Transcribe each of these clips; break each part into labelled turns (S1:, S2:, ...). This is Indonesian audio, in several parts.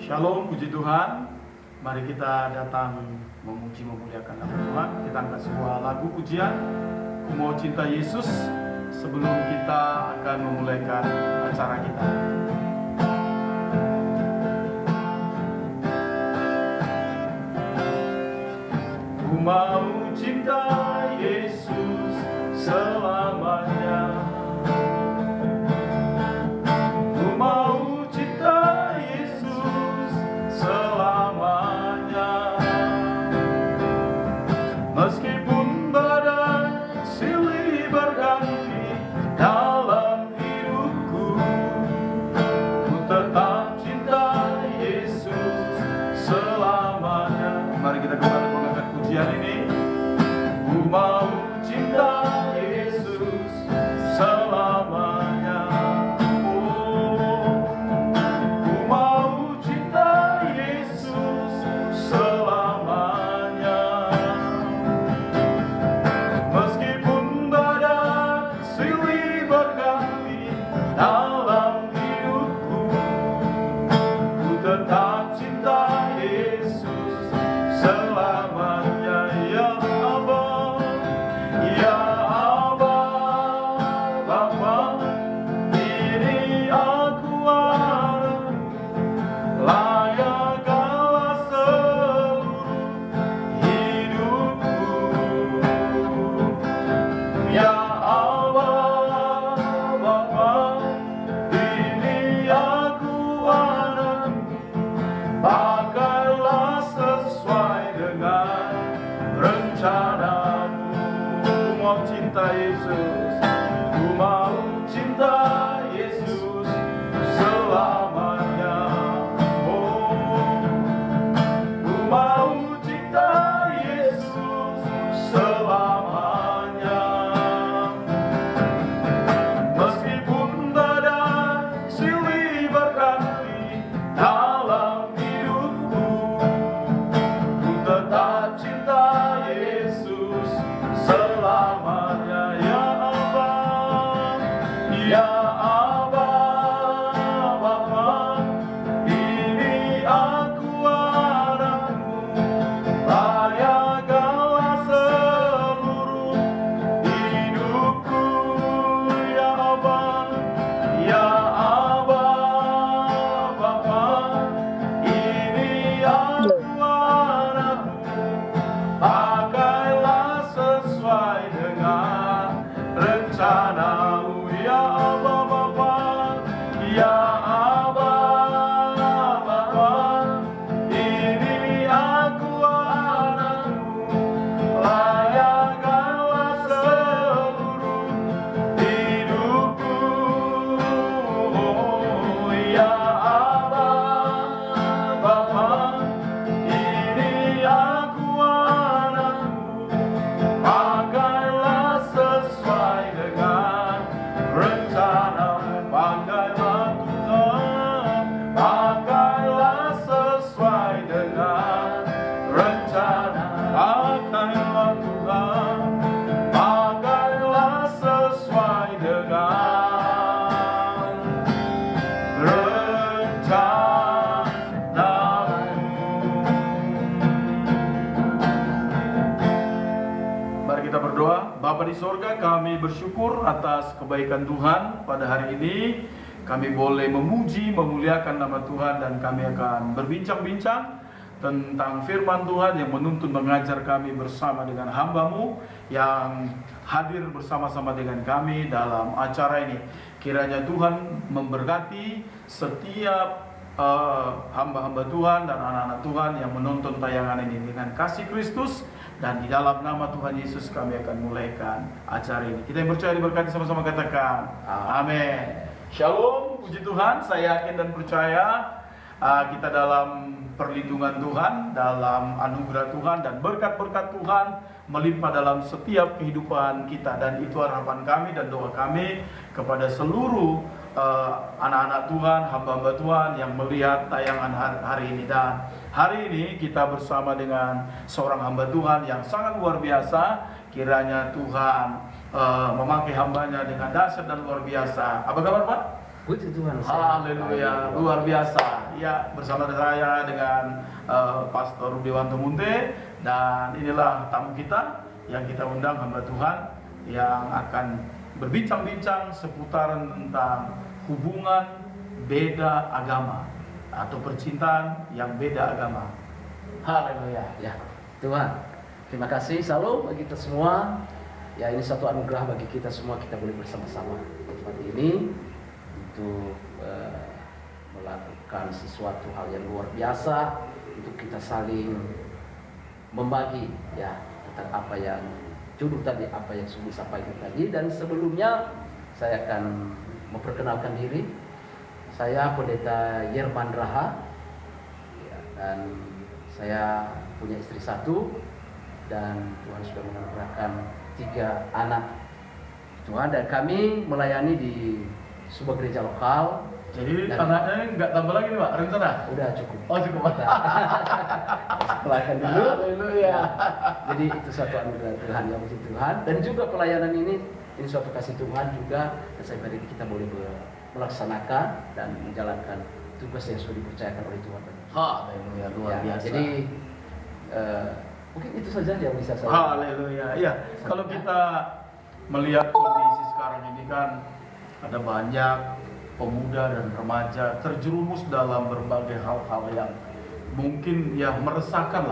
S1: Shalom, puji Tuhan. Mari kita datang memuji memuliakan nama Tuhan. Kita angkat sebuah lagu pujian, Ku Mau Cinta Yesus, sebelum kita akan memulaikan acara kita. Ku mau cinta Yesus selamanya. Ku mau cinta Yesus selamanya. Meskipun badai silih berganti dalam hidupku, ku tetap cinta Yesus selamanya. Mari kita kembali mengangkat pujian ini. Ku mau cinta Yesus selamanya. Oh, ku mau cinta Yesus selamanya. Meskipun badai silih berganti dalam hidupku, ku tetap cinta Yesus selamanya. Ya Abba, ya Abba, Bapa, ini aku padamu, layakkanlah seluruh hidupku. Ya Abba, Bapa, ini aku padamu, pakailah sesuai dengan rencanamu. Ku mau cinta Yesus, ku mau cinta Yesus selamanya. Oh, ku mau cinta Yesus selamanya. Meskipun badai silih berganti dalam hidupku, ku tetap cinta Yesus selamanya. Ya Abba, ya Abba, Bapa, ini aku padamu, layakkanlah seluruh hidupku. Ya Abba, ya Abba, Bapa, ini aku padamu, pakailah sesuai dengan rencanamu. Ya Abba, Bapa, ya Abba, Bapa, ini aku padamu, layakkanlah seluruh hidupku. Oh, ya Abba, Bapa, ini aku padamu, pakailah sesuai dengan rencanamu. Pakailah Tuhan, pakailah sesuai dengan rencana. Pakailah Tuhan, pakailah sesuai dengan rencanamu. Mari kita berdoa. Bapa di sorga, kami bersyukur atas kebaikan Tuhan pada hari ini. Kami boleh memuji, memuliakan nama Tuhan, dan kami akan berbincang-bincang tentang firman Tuhan yang menuntun mengajar kami bersama dengan hamba-Mu yang hadir bersama-sama dengan kami dalam acara ini. Kiranya Tuhan memberkati setiap hamba-hamba Tuhan dan anak-anak Tuhan yang menonton tayangan ini dengan kasih Kristus. Dan di dalam nama Tuhan Yesus kami akan mulaikan acara ini. Kita yang percaya diberkati sama-sama katakan amin. Shalom, puji Tuhan. Saya yakin dan percaya kita dalam perlindungan Tuhan, dalam anugerah Tuhan, dan berkat-berkat Tuhan melimpah dalam setiap kehidupan kita. Dan itu harapan kami dan doa kami kepada seluruh anak-anak Tuhan, hamba-hamba Tuhan yang melihat tayangan hari ini. Dan hari ini kita bersama dengan seorang hamba Tuhan yang sangat luar biasa. Kiranya Tuhan memakai hambanya dengan dahsyat dan luar biasa. Apa kabar Pak?
S2: Puji Tuhan.
S1: Haleluya, luar biasa. Ya, bersama saya dengan Pastor Rudiwanto Munte, dan inilah tamu kita yang kita undang, hamba Tuhan yang akan berbincang-bincang seputaran tentang hubungan beda agama atau percintaan yang beda agama. Haleluya.
S2: Ya, Tuhan. Terima kasih selalu bagi kita semua. Ya, ini satu anugerah bagi kita semua, kita boleh bersama-sama seperti ini untuk melakukan sesuatu hal yang luar biasa, untuk kita saling membagi ya tentang apa yang judul tadi, apa yang sudah disampaikan tadi. Dan sebelumnya saya akan memperkenalkan diri. Saya Pendeta Yerman Raha ya, dan saya punya istri satu, dan Tuhan sudah menganugerahkan 3 anak Tuhan, dan kami melayani di sebuah gereja lokal.
S1: Jadi anaknya nggak tambah lagi nih Pak, rencana?
S2: Udah cukup.
S1: Oh cukup.
S2: Sekolahkan dulu.
S1: Haleluya.
S2: Jadi itu suatu anugerah Tuhan, ya puji Tuhan. Dan juga pelayanan ini suatu kasih Tuhan juga. Dan saya berharap kita boleh melaksanakan dan menjalankan tugas yang sudah dipercayakan oleh Tuhan.
S1: Haleluya, luar biasa.
S2: Jadi mungkin itu saja yang bisa saya.
S1: Haleluya. Ya, kalau kita melihat kondisi sekarang ini kan ada banyak pemuda dan remaja terjerumus dalam berbagai hal-hal yang mungkin ya meresahkan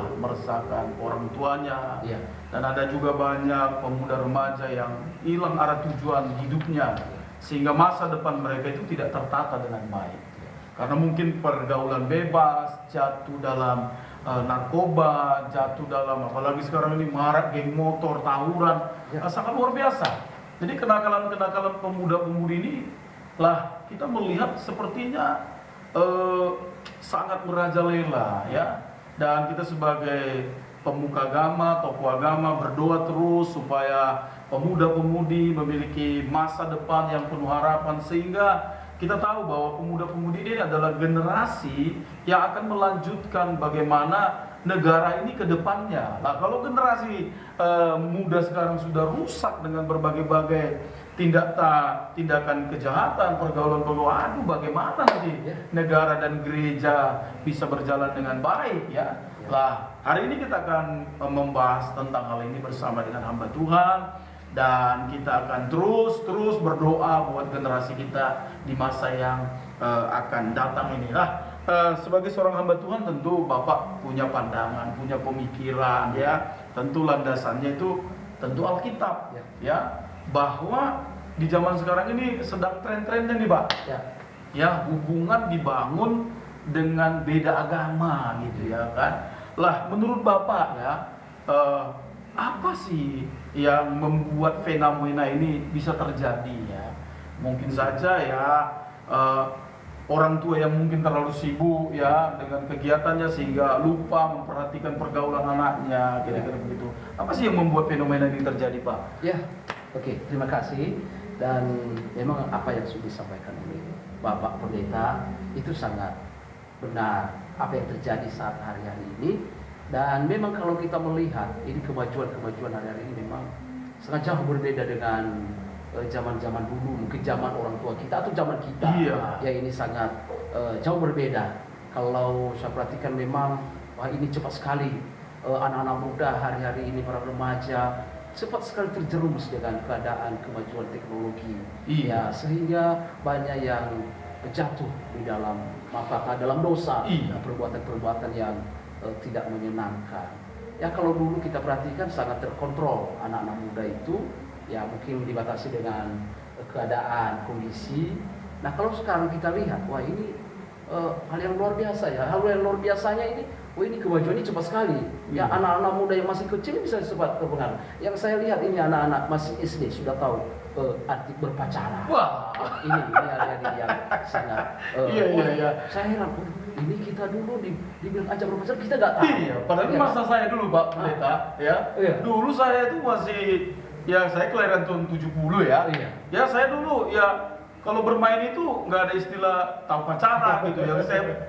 S1: orang tuanya.
S2: Ya.
S1: Dan ada juga banyak pemuda remaja yang hilang arah tujuan hidupnya, sehingga masa depan mereka itu tidak tertata dengan baik. Karena mungkin pergaulan bebas, jatuh dalam narkoba, jatuh dalam apalagi sekarang ini marak geng motor, tawuran, sangat luar biasa. Jadi kenakalan-kenakalan pemuda-pemudi ini lah kita melihat sepertinya sangat merajalela ya. Dan kita sebagai pemuka agama, tokoh agama berdoa terus supaya pemuda-pemudi memiliki masa depan yang penuh harapan, sehingga kita tahu bahwa pemuda-pemudi ini adalah generasi yang akan melanjutkan bagaimana negara ini ke depannya. Nah, kalau generasi muda sekarang sudah rusak dengan berbagai-bagai tindakan kejahatan, pergaulan, aduh bagaimana nanti negara dan gereja bisa berjalan dengan baik ya. Lah, hari ini kita akan membahas tentang hal ini bersama dengan hamba Tuhan. Dan kita akan terus berdoa buat generasi kita di masa yang akan datang ini. Sebagai seorang hamba Tuhan tentu Bapak punya pandangan, punya pemikiran ya. Tentu landasannya itu tentu Alkitab ya. Bahwa di zaman sekarang ini sedang tren-trennya nih Pak. Ya, hubungan dibangun dengan beda agama gitu ya kan. Lah, menurut Bapak ya, apa sih yang membuat fenomena ini bisa terjadi ya? Mungkin saja ya orang tua yang mungkin terlalu sibuk ya dengan kegiatannya sehingga lupa memperhatikan pergaulan anaknya, kira-kira begitu. Apa sih yang membuat fenomena ini terjadi, Pak?
S2: Ya, oke, terima kasih. Dan memang apa yang sudah disampaikan oleh Bapak Pendeta itu sangat benar, apa yang terjadi saat hari-hari ini. Dan memang kalau kita melihat ini kemajuan hari-hari ini memang sangat jauh berbeda dengan zaman-zaman dulu, mungkin zaman orang tua kita atau zaman kita. Ya ini sangat jauh berbeda. Kalau saya perhatikan memang wah ini cepat sekali anak-anak muda hari-hari ini, para remaja cepat sekali terjerumus dengan keadaan kemajuan teknologi. Ya, sehingga banyak yang jatuh di dalam dalam dosa, perbuatan-perbuatan yang tidak menyenangkan. Ya kalau dulu kita perhatikan sangat terkontrol anak-anak muda itu, ya mungkin dibatasi dengan keadaan, kondisi. Nah kalau sekarang kita lihat, wah ini hal yang luar biasa ya. Hal yang luar biasanya ini, wah ini kemajuan ini cepat sekali. Ya anak-anak muda yang masih kecil bisa cepat terpengaruh. Yang saya lihat ini anak-anak masih SD sudah tahu arti berpacaran.
S1: Wah,
S2: ini yang sangat. Saya heran. Ini kita dulu dibilang aja berpacaran, kita nggak tahu.
S1: Iya, padahal masa saya dulu Pak Pendeta, ya. Dulu saya itu masih, ya saya kelahiran tahun 70 ya. Ya saya dulu ya kalau bermain itu nggak ada istilah tahu pacaran gitu.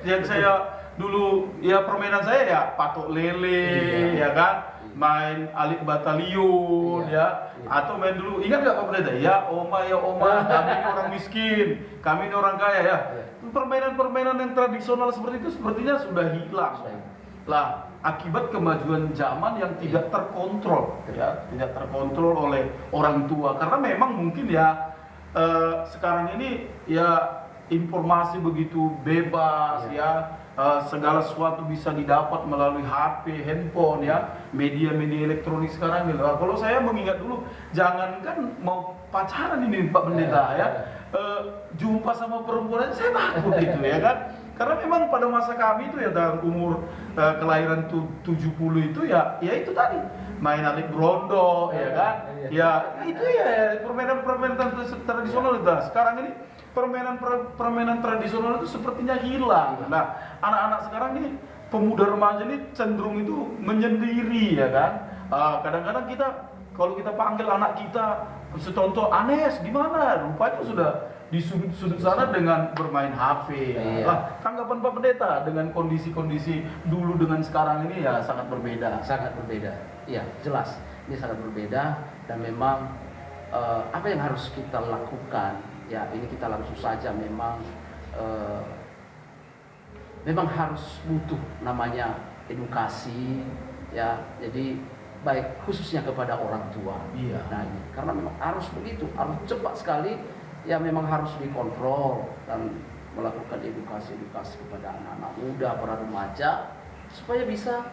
S1: Yang saya dulu ya permainan saya ya patok lele, ya kan. main alik batalion ya, atau main dulu, ingat nggak Pak Pendeta? Ya oma, kami ini orang miskin, kami ini orang kaya ya. Permainan-permainan yang tradisional seperti itu sepertinya sudah hilang. Lah, akibat kemajuan zaman yang tidak terkontrol, ya, tidak terkontrol oleh orang tua. Karena memang mungkin ya sekarang ini ya informasi begitu bebas ya. Segala sesuatu bisa didapat melalui HP, handphone ya, media-media elektronik sekarang gitu. Kalau saya mengingat dulu, jangankan mau pacaran ini Pak Pendeta ya, jumpa sama perempuan saya takut itu ya kan. Karena memang pada masa kami itu ya dalam umur kelahiran 70 itu ya itu tadi main alik brondo ya kan. Ya itu ya permainan-permainan tradisional itu. Sekarang ini permainan tradisional itu sepertinya hilang. Nah, anak-anak sekarang ini pemuda remaja ini cenderung itu menyendiri ya kan. Kadang-kadang kita kalau kita panggil anak kita, contoh Anes di mana? Rupanya sudah di sudut sana dengan bermain HP. Lah, tanggapan Pak Pendeta dengan kondisi-kondisi dulu dengan sekarang ini ya sangat berbeda.
S2: Sangat berbeda. Iya, jelas. Ini sangat berbeda dan memang apa yang harus kita lakukan? Ya, ini kita langsung saja memang harus butuh namanya edukasi ya. Jadi baik khususnya kepada orang tua.
S1: Iya.
S2: Nah, ini karena memang harus begitu, harus cepat sekali ya, memang harus dikontrol dan melakukan edukasi kepada anak-anak muda, para remaja supaya bisa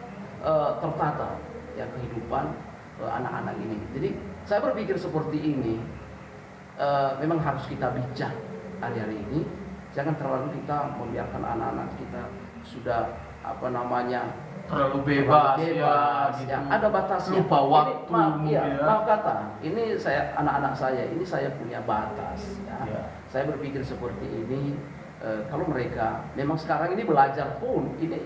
S2: tertata ya kehidupan anak-anak ini. Jadi saya berpikir seperti ini. Memang harus kita bijak hari-hari ini. Jangan terlalu kita membiarkan anak-anak kita sudah
S1: terlalu bebas ya, gitu.
S2: Ya, ada batasnya.
S1: Lupa waktu.
S2: Maaf kata, ini anak-anak saya, ini saya punya batas. Ya. Saya berpikir seperti ini. Kalau mereka memang sekarang ini belajar pun ini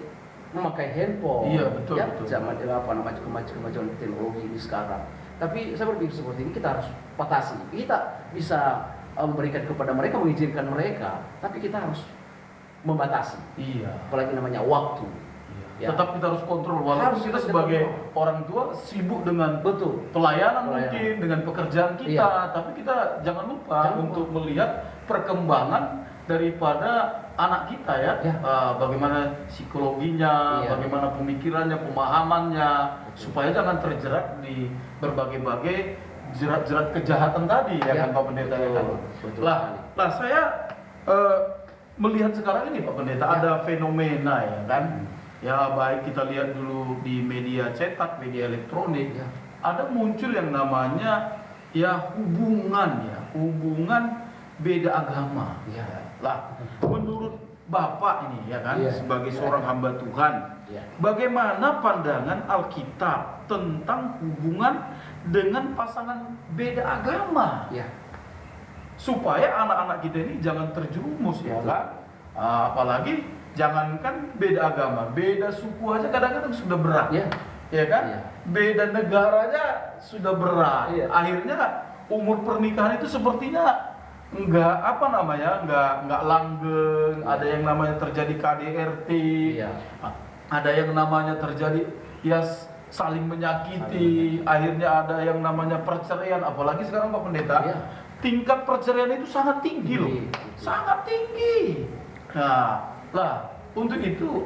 S2: memakai handphone.
S1: Iya, betul,
S2: ya,
S1: betul.
S2: Zaman kemajuan teknologi ini sekarang. Tapi saya berpikir seperti ini, kita harus batasi. Kita bisa memberikan kepada mereka, mengizinkan mereka, tapi kita harus membatasi.
S1: Iya.
S2: Apalagi namanya waktu.
S1: Iya.
S2: Ya.
S1: Tetap kita harus kontrol. Walaupun
S2: Harus
S1: kita
S2: kita
S1: sebagai
S2: kontrol.
S1: orang tua sibuk dengan
S2: Betul.
S1: pelayanan mungkin, dengan pekerjaan kita,
S2: Iya.
S1: tapi kita jangan lupa untuk melihat perkembangan daripada anak kita ya.
S2: Ya.
S1: Bagaimana psikologinya,
S2: Iya.
S1: bagaimana pemikirannya, pemahamannya,
S2: Betul.
S1: supaya jangan terjerat di berbagai-bagai jerat-jerat kejahatan tadi ya, kan Pak Pendeta ya kan.
S2: Betul.
S1: Lah saya melihat sekarang ini Pak Pendeta ada fenomena ya kan. Ya baik kita lihat dulu di media cetak, media elektronik, ada muncul yang namanya ya hubungan beda agama.
S2: Ya.
S1: Lah, menurut Bapak ini ya kan,
S2: Iya.
S1: sebagai seorang hamba Tuhan,
S2: Ya.
S1: bagaimana pandangan Alkitab tentang hubungan dengan pasangan beda agama?
S2: Ya.
S1: Supaya anak-anak kita ini jangan terjerumus ya kan? Apalagi jangankan beda agama, beda suku aja kadang-kadang sudah berat.
S2: Ya.
S1: Ya kan?
S2: Iya.
S1: Beda negara aja sudah berat.
S2: Iya.
S1: Akhirnya umur pernikahan itu sepertinya nggak langgeng.
S2: Iya.
S1: Ada yang namanya terjadi KDRT.
S2: Iya.
S1: Ada yang namanya terjadi ya saling menyakiti. Akhirnya ada yang namanya perceraian. Apalagi sekarang Pak Pendeta,
S2: Iya.
S1: tingkat perceraian itu sangat tinggi loh.
S2: Tinggi.
S1: Sangat tinggi. Nah, lah untuk itu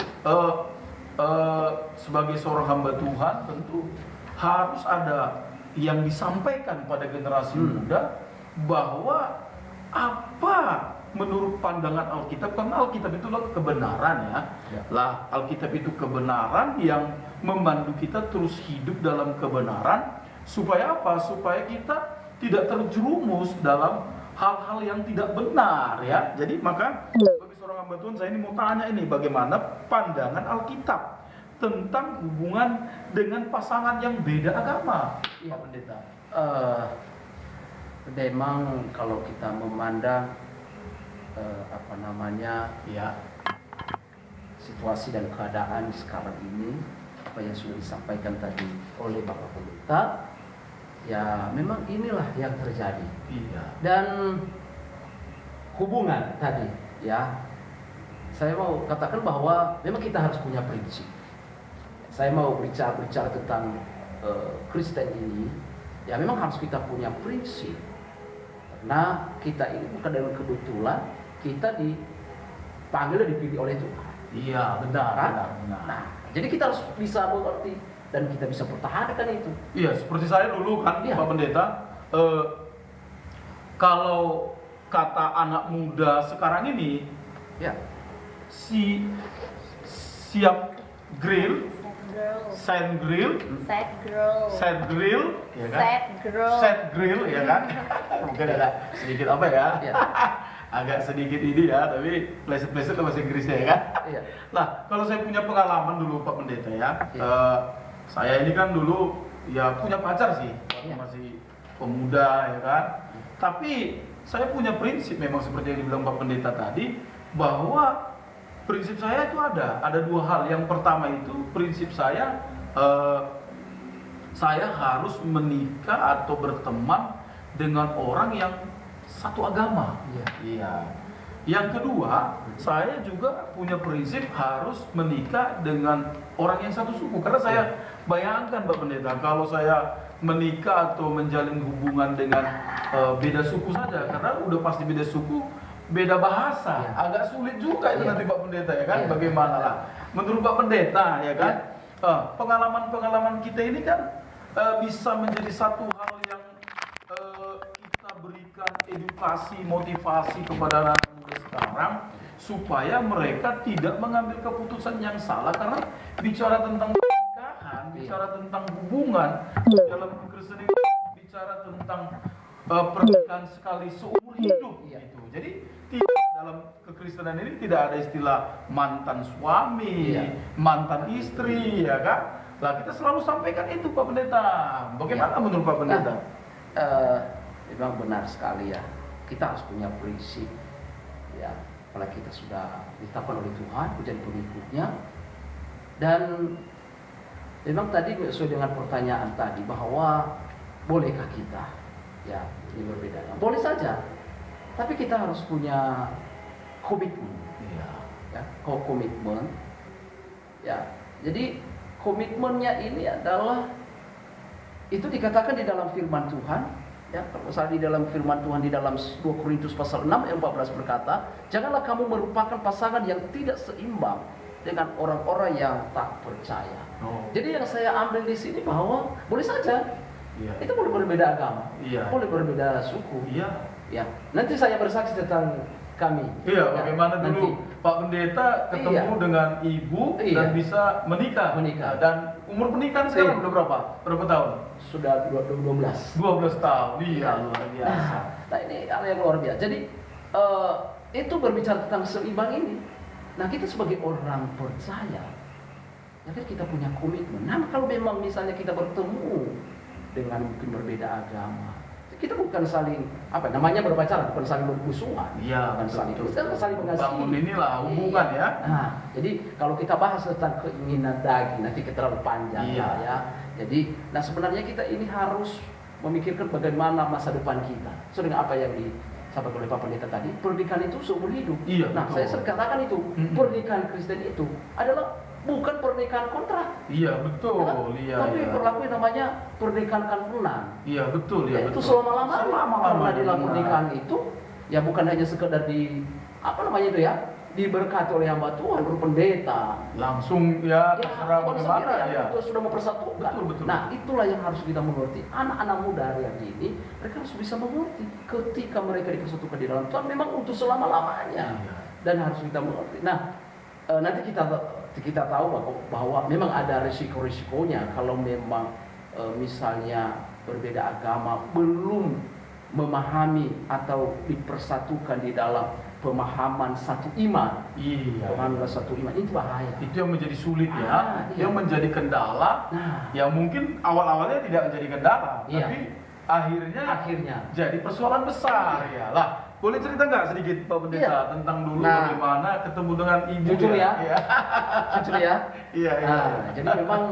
S1: sebagai seorang hamba Tuhan tentu harus ada yang disampaikan pada generasi muda bahwa apa menurut pandangan Alkitab, karena Alkitab itulah kebenaran ya. Lah Alkitab itu kebenaran yang memandu kita terus hidup dalam kebenaran, supaya apa? Supaya kita tidak terjerumus dalam hal-hal yang tidak benar ya. Jadi maka bagi seorang hamba Tuhan, saya ini mau tanya ini, bagaimana pandangan Alkitab tentang hubungan dengan pasangan yang beda agama, Pak Pendeta?
S2: Memang kalau kita memandang
S1: Ya,
S2: situasi dan keadaan sekarang ini, apa yang sudah disampaikan tadi oleh Bapak Pendeta, ya memang inilah yang terjadi.
S1: iya,
S2: Dan hubungan tadi, ya, saya mau katakan bahwa memang kita harus punya prinsip. Saya mau bicara tentang Kristen ini, ya memang harus kita punya prinsip. Karena kita ini bukan dengan kebetulan kita dipanggil dan dipilih oleh Tuhan.
S1: Iya, benar,
S2: Kan?
S1: benar.
S2: Nah, jadi kita harus bisa mengerti dan kita bisa pertahankan itu.
S1: Iya, seperti saya dulu kan,
S2: Iya.
S1: Pak Pendeta, kalau kata anak muda sekarang ini,
S2: Ya,
S1: siap grill,
S3: Girl.
S1: set grill,
S3: Sad girl.
S1: set grill, ya kan?
S3: Sad girl.
S1: Set grill, ya kan? Mungkin agak sedikit apa ya?
S2: ya,
S1: Agak sedikit ini ya, tapi pleset-pleset ke bahasa Inggrisnya ya kan?
S2: iya.
S1: Nah, kalau saya punya pengalaman dulu Pak Pendeta ya,
S2: Iya.
S1: saya ini kan dulu ya punya pacar sih, waktu
S2: Iya.
S1: masih pemuda ya kan. Tapi saya punya prinsip memang seperti yang dibilang Pak Pendeta tadi, bahwa prinsip saya itu ada dua hal. Yang pertama itu prinsip saya harus menikah atau berteman dengan orang yang satu agama.
S2: Iya.
S1: Iya. Yang kedua, saya juga punya prinsip harus menikah dengan orang yang satu suku. Karena saya bayangkan Pak Pendeta, kalau saya menikah atau menjalin hubungan dengan beda suku saja, karena udah pasti beda suku, beda bahasa,
S2: Iya.
S1: agak sulit juga itu
S2: Iya.
S1: nanti Pak Pendeta ya kan?
S2: Iya.
S1: Bagaimana lah? Menurut Pak Pendeta ya kan? Pengalaman-pengalaman kita ini kan bisa menjadi satu hal yang kita berikan edukasi, motivasi kepada anak muda sekarang supaya mereka tidak mengambil keputusan yang salah, karena bicara tentang pernikahan, bicara tentang hubungan dalam kekristenan itu bicara tentang pernikahan sekali seumur hidup
S2: Iya.
S1: gitu. Jadi dalam kekristenan ini tidak ada istilah mantan suami,
S2: Iya.
S1: mantan istri, ya kan? Lah kita selalu sampaikan itu Pak Pendeta. Bagaimana
S2: Iya.
S1: menurut Pak Pendeta?
S2: Memang benar sekali ya. Kita harus punya prinsip. Ya, apalagi kita sudah ditetapkan oleh Tuhan menjadi pengikutnya. Dan memang tadi sesuai dengan pertanyaan tadi bahwa bolehkah kita ya ini berbeda? Boleh saja. Tapi kita harus punya komitmen.
S1: Iya.
S2: Ya, komitmen. Ya, jadi komitmennya ini adalah itu dikatakan di dalam firman Tuhan, ya, kalau misalnya di dalam firman Tuhan di dalam 2 Korintus pasal 6 ayat 14 berkata, janganlah kamu merupakan pasangan yang tidak seimbang dengan orang-orang yang tak percaya.
S1: Oh.
S2: Jadi yang saya ambil di sini bahwa boleh saja
S1: Iya.
S2: itu boleh berbeda agama,
S1: Iya.
S2: boleh berbeda suku.
S1: Iya.
S2: Ya, nanti saya bersaksi tentang kami.
S1: Iya,
S2: Ya,
S1: bagaimana dulu
S2: nanti.
S1: Pak Pendeta ketemu
S2: Iya.
S1: dengan ibu
S2: Iya.
S1: dan bisa menikah.
S2: Menikah.
S1: Dan umur pernikahan sekarang
S2: Iya.
S1: udah berapa? Berapa tahun?
S2: Sudah 12.
S1: 12 tahun. Iya,
S2: Ya.
S1: luar biasa.
S2: Nah ini hal yang luar biasa. Jadi itu berbicara tentang seimbang ini. Nah kita sebagai orang percaya, ya kan kita punya komitmen. Nah kalau memang misalnya kita bertemu dengan mungkin berbeda agama, kita bukan saling apa namanya berpacaran, bukan saling bermusuhan,
S1: Iya,
S2: bukan saling
S1: betul.
S2: kita saling mengasihi.
S1: Bangun inilah hubungan ya.
S2: Nah, jadi kalau kita bahas tentang keinginan daging nanti kita terlalu panjang
S1: Iya.
S2: ya. Jadi, nah sebenarnya kita ini harus memikirkan bagaimana masa depan kita. Sesuai dengan apa yang disampaikan oleh Pak Pendeta tadi, pernikahan itu seumur hidup.
S1: Iya,
S2: Nah,
S1: betul.
S2: saya sering katakan itu, pernikahan Kristen itu adalah bukan pernikahan kontrak.
S1: Iya, betul.
S2: Ya kan?
S1: Iya.
S2: Tapi
S1: iya.
S2: berlaku yang namanya pernikahan kanunan.
S1: Iya, betul ya.
S2: Ya, itu
S1: betul.
S2: selama-lamanya.
S1: Selama-lamanya.
S2: Karena dalam pernikahan itu ya bukan hanya sekedar di apa namanya itu ya, diberkati oleh hamba Tuhan, berpendeta.
S1: Langsung ya
S2: Ya,
S1: terserah bagaimana
S2: konsepnya
S1: ya.
S2: itu sudah mempersatukan.
S1: Betul, betul.
S2: Nah, itulah yang harus kita mengerti. Anak-anak muda hari ini, mereka harus bisa mengerti ketika mereka dipersatukan di dalam Tuhan memang untuk selama-lamanya.
S1: Iya.
S2: Dan harus kita mengerti. Nah, nanti kita tahu bahwa memang ada risiko-risikonya kalau memang misalnya berbeda agama belum memahami atau dipersatukan di dalam pemahaman satu iman.
S1: Iya.
S2: Pemahaman satu iman itu bahaya.
S1: Itu yang menjadi sulit ya,
S2: Iya.
S1: yang menjadi kendala.
S2: Nah,
S1: Ya mungkin awal-awalnya tidak menjadi kendala,
S2: Iya.
S1: tapi akhirnya jadi persoalan besar ya. Lah, boleh cerita nggak sedikit Pak Pendeta
S2: Iya.
S1: tentang dulu
S2: Nah.
S1: bagaimana ketemu dengan ibu
S2: Jujur ya.
S1: Iya.
S2: jujur ya.
S1: Iya, iya.
S2: Nah, jadi memang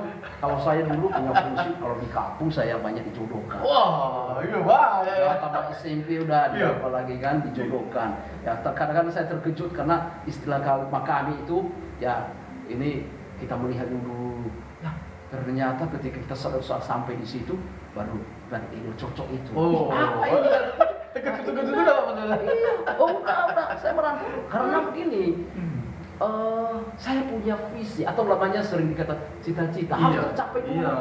S2: kalau saya dulu punya prinsip kalau di kampung saya banyak dijodohkan.
S1: Wah, iya bahaya ya.
S2: Ya, tambah SMP udah ada
S1: Iya.
S2: apalagi kan dijodohkan. Ya kadang-kadang saya terkejut karena istilah kami itu ya ini kita melihat dulu. Ya Ternyata ketika kita sudah sampai di situ, baru dan ini cocok itu.
S1: Oh.
S2: Apa ini?
S1: Tekan-tekan itu enggak benar.
S2: Iya, enggak, saya merantau karena begini. Saya punya visi atau namanya sering dikata cita-cita harus tercapai dulu.
S1: Iya.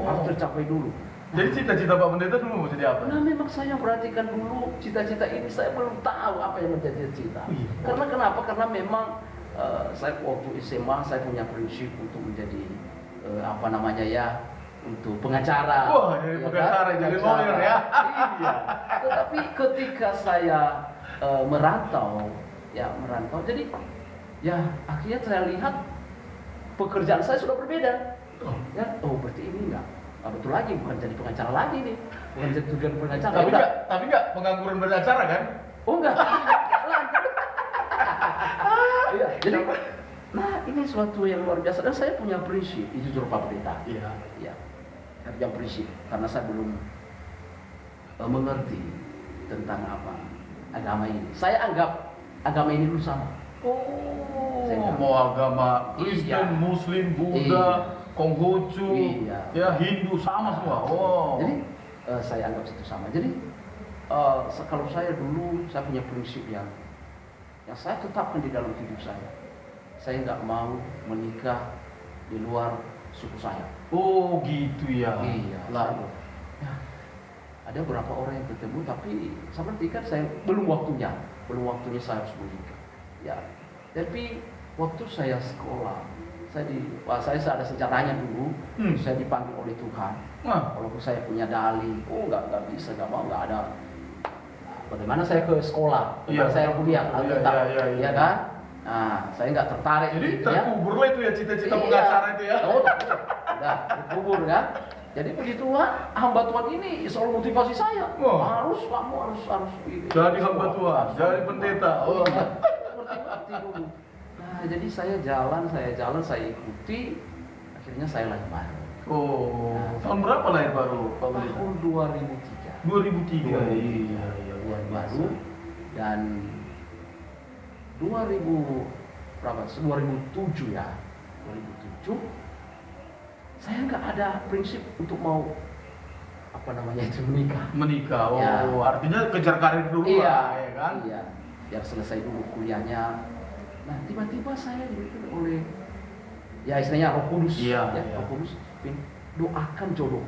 S2: Harus tercapai dulu.
S1: Jadi cita-cita Pak Pendeta dulu mau jadi apa?
S2: Nah memang saya perhatikan dulu cita-cita ini, saya belum tahu apa yang menjadi cita. Karena kenapa? Karena memang saya waktu SMA saya punya prinsip untuk menjadi apa namanya ya, untuk pengacara.
S1: Wah, jadi
S2: ya
S1: pengacara,
S2: kan?
S1: jadi lawyer ya.
S2: Iya. Tetapi ketika saya merantau, jadi ya akhirnya saya lihat pekerjaan saya sudah berbeda. Ya, berarti ini enggak betul lagi, bukan jadi pengacara lagi nih, bukan jadi tujuan pengacara.
S1: Tapi enggak pengangguran beracara kan?
S2: Oh enggak. Iya, jadi nah ini suatu yang luar biasa dan saya punya prinsip itu jujur Pak Pendeta.
S1: Iya.
S2: Ya, saya punya prinsip karena saya belum mengerti tentang apa agama ini. Saya anggap agama ini dulu sama.
S1: Oh, mau agama Kristen, Muslim, Buddha, Konghucu, ya Hindu sama semua. Oh.
S2: Jadi saya anggap itu sama. Jadi kalau saya dulu saya punya prinsip yang saya tetapkan di dalam hidup saya. Saya nggak mau menikah di luar suku saya.
S1: Oh gitu ya.
S2: Iya.
S1: Lalu.
S2: Ya, ada beberapa orang yang bertemu tapi saya berpikir saya belum waktunya saya harus menikah. Ya. Tapi waktu saya sekolah, saya ada sejarahnya dulu. Saya dipanggil oleh Tuhan. Walaupun saya punya dalih, nggak bisa, nggak mau, nggak ada. Bagaimana saya ke sekolah, saya kuliah, ya kan? Nah, saya nggak tertarik.
S1: Jadi terkubur lah itu ya cita-cita pengacara itu ya.
S2: Udah terkubur kan. Jadi begitu hamba Tuhan ini selalu motivasi saya. Kamu harus
S1: jadi hamba Tuhan, jadi pendeta.
S2: Seperti dulu. Nah, jadi saya jalan, saya ikuti. Akhirnya saya lahir baru.
S1: Tahun berapa lahir baru, Pak Pendeta?
S2: Tahun 2003.
S1: 2003.
S2: Iya, baru dan 2007 ya. 2007 saya nggak ada prinsip untuk mau apa namanya itu menikah.
S1: Artinya kejar karir dulu lah, ya kan?
S2: Iya, biar selesai dulu kuliahnya. Nah, tiba-tiba saya diberikan oleh istilahnya Roh Kudus. Roh Kudus doakan jodoh.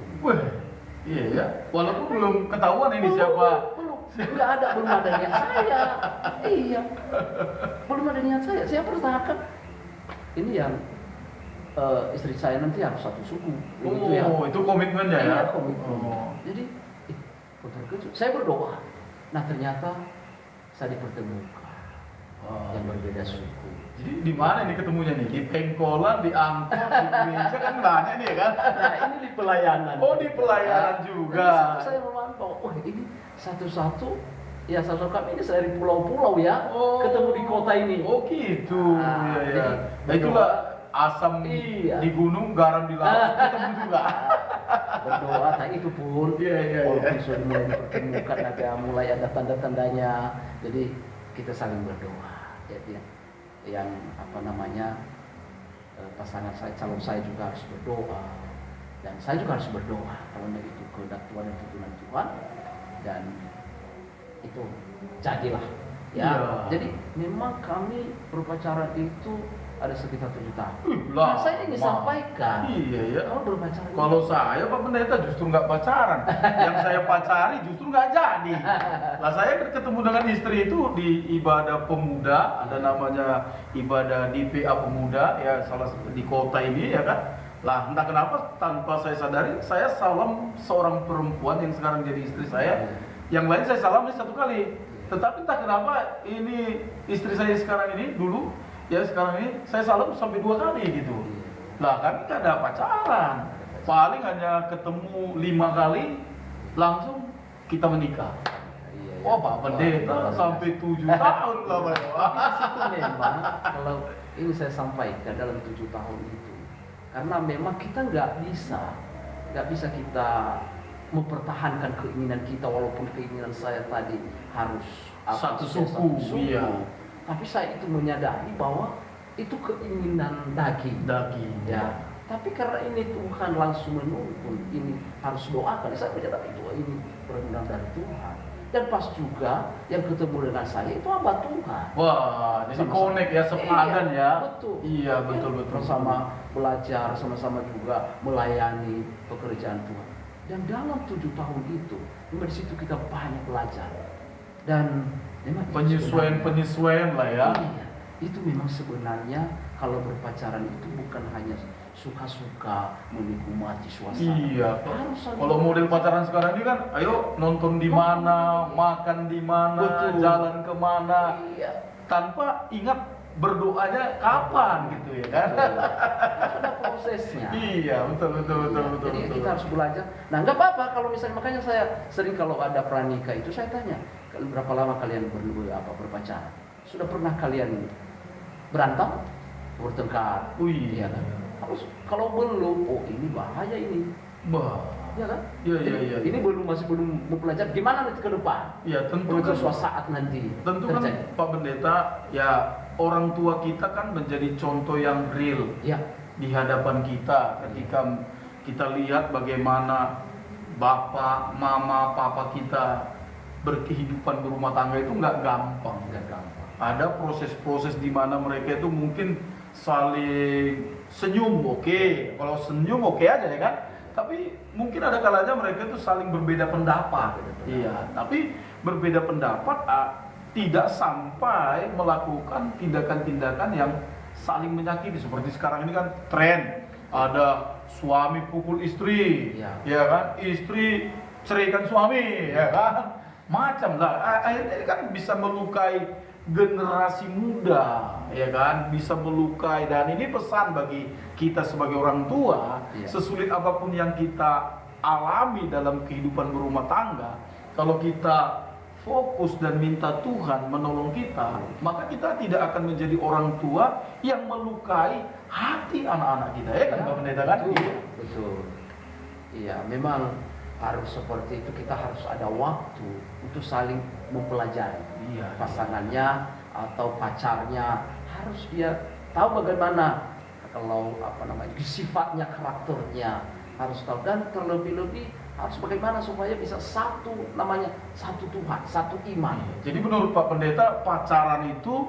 S1: Iya ya. Walaupun belum ketahuan ini siapa.
S2: Belum ada niat saya. Iya. Belum ada niat saya. Saya pertahankan. Ini yang istri saya nanti harus satu suku.
S1: Itu komitmennya ya.
S2: Komitmen. Jadi, terkejut. Saya berdoa. Nah, ternyata saya dipertemukan yang berbeda suku.
S1: Jadi di mana ini ketemunya nih? Di Pengkolan, di Angkot, di Gereja kan banyak nih ya kan?
S2: Nah, ini di pelayanan.
S1: Di pelayanan juga.
S2: Jadi saya memantau, ini satu-satu kami ini dari pulau-pulau ya, ketemu di kota ini.
S1: Gitu. Iya. Nah, itulah asam di gunung, garam di laut, ketemu juga.
S2: Berdoa, itu pun walaupun sudah mulai dipertemukan, mulai ada tanda-tandanya. Jadi kita saling berdoa. Jadi yang apa namanya pasangan saya, calon saya juga harus berdoa dan saya juga harus berdoa karena itu kehendak Tuhan dan tuntunan Tuhan dan itu jadilah Jadi memang kami berpacaran itu ada sekitar 7 tahun. Nah, saya ingin sampaikan. Kalau berpacaran.
S1: Kalau saya Pak Pendeta justru nggak pacaran. Yang saya pacari justru nggak jadi. Lah saya ketemu dengan istri itu di ibadah pemuda, ada namanya ibadah DPA pemuda ya, salah satu di kota ini ya kan. Lah entah kenapa tanpa saya sadari saya salam seorang perempuan yang sekarang jadi istri saya. Yang lain saya salam satu kali. Tetapi entah kenapa ini istri saya sekarang ini dulu sekarang ini saya salam sampai 2 kali gitu. Lah kami nggak ada pacaran, paling hanya ketemu 5 kali, langsung kita menikah. Pak Pendeta sampai 7 tahun lah Pak.
S2: Itu memang kalau ini saya sampaikan dalam 7 tahun itu, karena memang kita nggak bisa kita mempertahankan keinginan kita walaupun keinginan saya tadi harus
S1: satu suku.
S2: Tapi saya itu menyadari bahwa itu keinginan daging.
S1: Ya.
S2: Tapi karena ini Tuhan langsung menuntun, ini harus doakan. Saya mencatat itu ini benar-benar dari Tuhan. Dan pas juga yang ketemu dengan saya itu hamba Tuhan.
S1: Wah, jadi
S2: Sama-sama.
S1: connect ya, sepadan ya.
S2: Betul.
S1: Iya, betul.
S2: Sama belajar, sama-sama juga melayani pekerjaan Tuhan. Dan dalam 7 tahun itu, memang di situ kita banyak belajar. Dan memang
S1: penyesuaian lah ya.
S2: Iya, itu memang sebenarnya kalau berpacaran itu bukan hanya suka-suka menikmati suasana.
S1: Iya.
S2: Harus saling
S1: Kalau model pacaran sekarang ini kan, ayo nonton di mana, makan di mana,
S2: Betul.
S1: jalan kemana,
S2: Iya.
S1: tanpa ingat berdoanya kapan gitu ya kan?
S2: Harus ada prosesnya.
S1: Iya, betul.
S2: Jadi kita harus belajar. Nah, nggak apa-apa kalau misalnya, makanya saya sering kalau ada pranikah itu saya tanya, berapa lama kalian berpacaran? Sudah pernah kalian berantem, bertengkar? Iya kan? Kalau belum, oh ini bahaya ini.
S1: Bah.
S2: Ya kan?
S1: Iya.
S2: Ini masih belum belajar gimana nanti ke depan.
S1: Ya tentu
S2: Untuk
S1: kan,
S2: suatu saat nanti.
S1: tentu kan
S2: terjadi.
S1: Pak Pendeta, ya orang tua kita kan menjadi contoh yang real
S2: Ya,
S1: di hadapan kita ketika kita lihat bagaimana bapak, mama, papa kita berkehidupan berumah tangga itu nggak gampang.
S2: nggak gampang.
S1: Ada proses-proses di mana mereka itu mungkin saling senyum, oke. Kalau senyum oke aja ya kan. Tapi mungkin ada kalanya mereka itu saling berbeda pendapat. Iya, tapi berbeda pendapat tidak sampai melakukan tindakan-tindakan yang saling menyakiti. Seperti sekarang ini kan tren, ada suami pukul istri, ya kan, istri ceraikan suami, ya kan, macam lah. Akhirnya kan bisa melukai generasi muda, ya kan, bisa melukai. Dan ini pesan bagi kita sebagai orang tua, sesulit apapun yang kita alami dalam kehidupan berumah tangga, kalau kita fokus dan minta Tuhan menolong kita, maka kita tidak akan menjadi orang tua yang melukai hati anak-anak kita, ya kan, Pak Pendeta kan?
S2: Betul. Iya, memang harus seperti itu. Kita harus ada waktu untuk saling mempelajari. Pasangannya atau pacarnya, harus dia tahu bagaimana kalau sifatnya, karakternya harus tahu, dan terlebih-lebih harus bagaimana supaya bisa satu Tuhan, satu iman.
S1: Jadi menurut Pak Pendeta, pacaran itu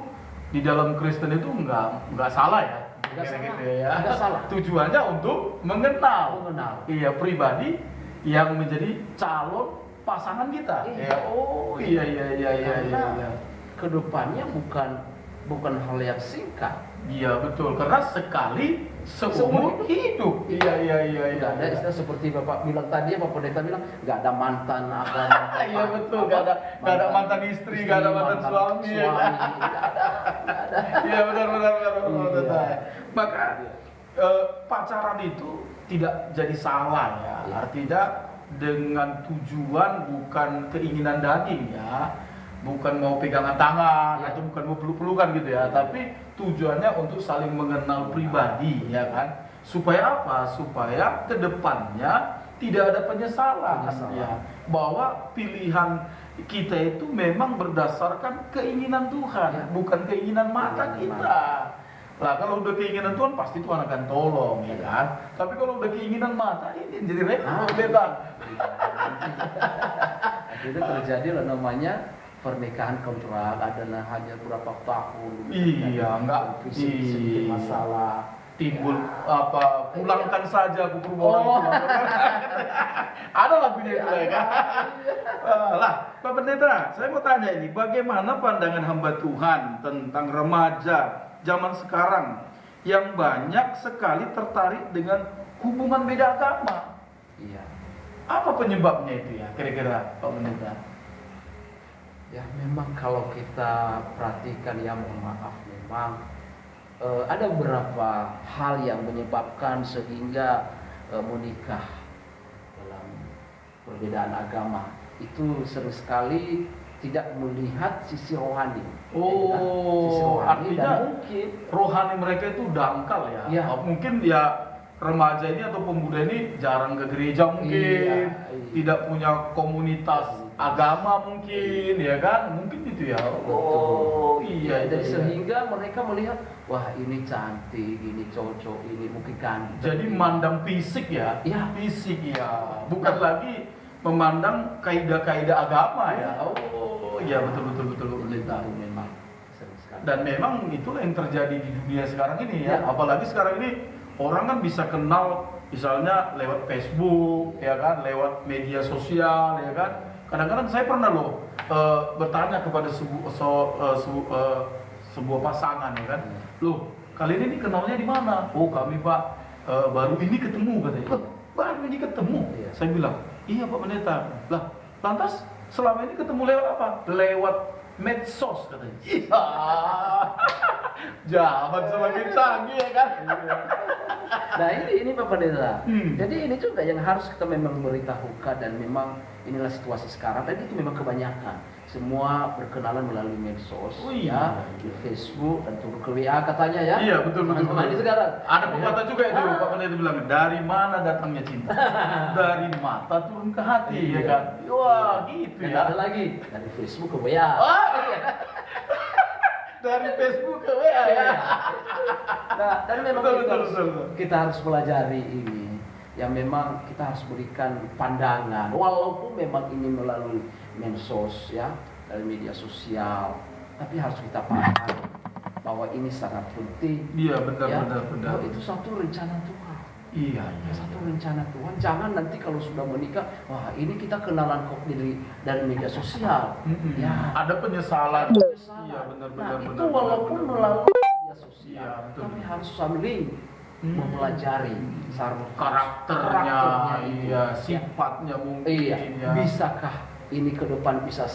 S1: di dalam Kristen itu nggak salah ya?
S2: Nggak salah.
S1: Tujuannya untuk mengenal. Iya, pribadi yang menjadi calon pasangan kita. Iya.
S2: Kedepannya bukan hal yang singkat.
S1: Iya betul, karena sekali seumur hidup. Iya.
S2: Nggak ada istilah seperti Bapak bilang tadi, Bapak Pendeta bilang nggak ada mantan apa.
S1: Iya betul, nggak ada mantan istri, nggak ada mantan suami.
S2: Nggak ada.
S1: Iya benar. Maka pacaran itu tidak jadi salah ya. Artinya dengan tujuan bukan keinginan daging ya, bukan mau pegangan tangan atau bukan mau peluk-pelukan gitu ya, tapi tujuannya untuk saling mengenal pribadi, ya kan, supaya apa? Supaya kedepannya tidak ada penyesalan. Ya, bahwa pilihan kita itu memang berdasarkan keinginan Tuhan, bukan keinginan mata kita. Lah kalau udah keinginan Tuhan pasti Tuhan akan tolong, ya kan. Tapi kalau udah keinginan mata ini jadi repot, beda.
S2: Itu terjadi lah namanya pernikahan kontrak, ada hanya berapa tahun.
S1: Iya, enggak
S2: visi masalah.
S1: Timbul pulangkan saja aku permohonan. Ada lagunya itu ya kan. Lah, Pak Pendeta, saya mau tanya ini, bagaimana pandangan hamba Tuhan tentang remaja zaman sekarang yang banyak sekali tertarik dengan hubungan beda agama?
S2: Iya.
S1: Apa penyebabnya itu ya, kira-kira Pak Pendeta?
S2: Ya memang kalau kita perhatikan, ya mohon maaf, memang ada beberapa hal yang menyebabkan sehingga menikah dalam perbedaan agama itu sering sekali tidak melihat sisi rohani.
S1: Sisi rohani, artinya
S2: dan mungkin
S1: rohani mereka itu dangkal ya. Mungkin ya remaja ini atau pemuda ini jarang ke gereja mungkin, tidak punya komunitas agama mungkin, ya kan? Mungkin itu ya. Oh, iya.
S2: Jadi
S1: iya.
S2: sehingga mereka melihat, wah ini cantik, ini cocok, ini mungkin ganteng.
S1: Jadi memandang fisik ya?
S2: Iya.
S1: Fisik ya. Bukan lagi memandang kaidah-kaidah agama ya. Oh, iya betul.
S2: Itu memang sering sekali.
S1: Dan memang itulah yang terjadi di dunia sekarang ini ya.
S2: Ya.
S1: Apalagi sekarang ini orang kan bisa kenal misalnya lewat Facebook, ya kan, lewat media sosial, ya kan. Kadang-kadang saya pernah loh bertanya kepada sebuah pasangan, ya kan. Loh, kalian ini kenalnya di mana? Oh, kami Pak baru ini ketemu katanya. Loh, baru ini ketemu.
S2: Iya.
S1: Saya bilang, iya Pak Pendeta. Lah, lantas selama ini ketemu lewat apa? Lewat medsos katanya. Iya. Zaman semakin canggih ya kan.
S2: Nah ini Pak Pendeta.
S1: Hmm.
S2: Jadi ini juga yang harus kita memang memberitahukan, dan memang inilah situasi sekarang. Dan itu memang kebanyakan. Semua berkenalan melalui medsos,
S1: Oh iya.
S2: ya, di Facebook dan turun ke WA katanya ya.
S1: Iya betul.
S2: Ini sekarang.
S1: Ada pepatah juga itu Pak Pendeta bilang, dari mana datangnya cinta? Dari mata turun ke hati, ya kan? Wah gitu
S2: Dan
S1: ya.
S2: ada lagi dari Facebook ke WA.
S1: Oh, dari Facebook ke WA ya.
S2: Nah, dan memang
S1: Betul.
S2: kita harus pelajari ini. Yang memang kita harus berikan pandangan, walaupun memang ini melalui medsos ya, dari media sosial, tapi harus kita paham bahwa ini sangat penting.
S1: Iya benar.
S2: Bahwa itu satu rencana Tuhan.
S1: Iya.
S2: Satu rencana Tuhan. Jangan nanti kalau sudah menikah, wah ini kita kenalan kok dari media sosial. Ya,
S1: Ada penyesalan.
S2: penyesalan.
S1: Iya benar.
S2: Nah, itu walaupun melalui media sosial,
S1: Iya, betul.
S2: kami harus saling mempelajari
S1: karakternya,
S2: itu.
S1: iya, sifatnya mungkin.
S2: Iya,
S1: Ya.
S2: bisakah ini ke depan bisa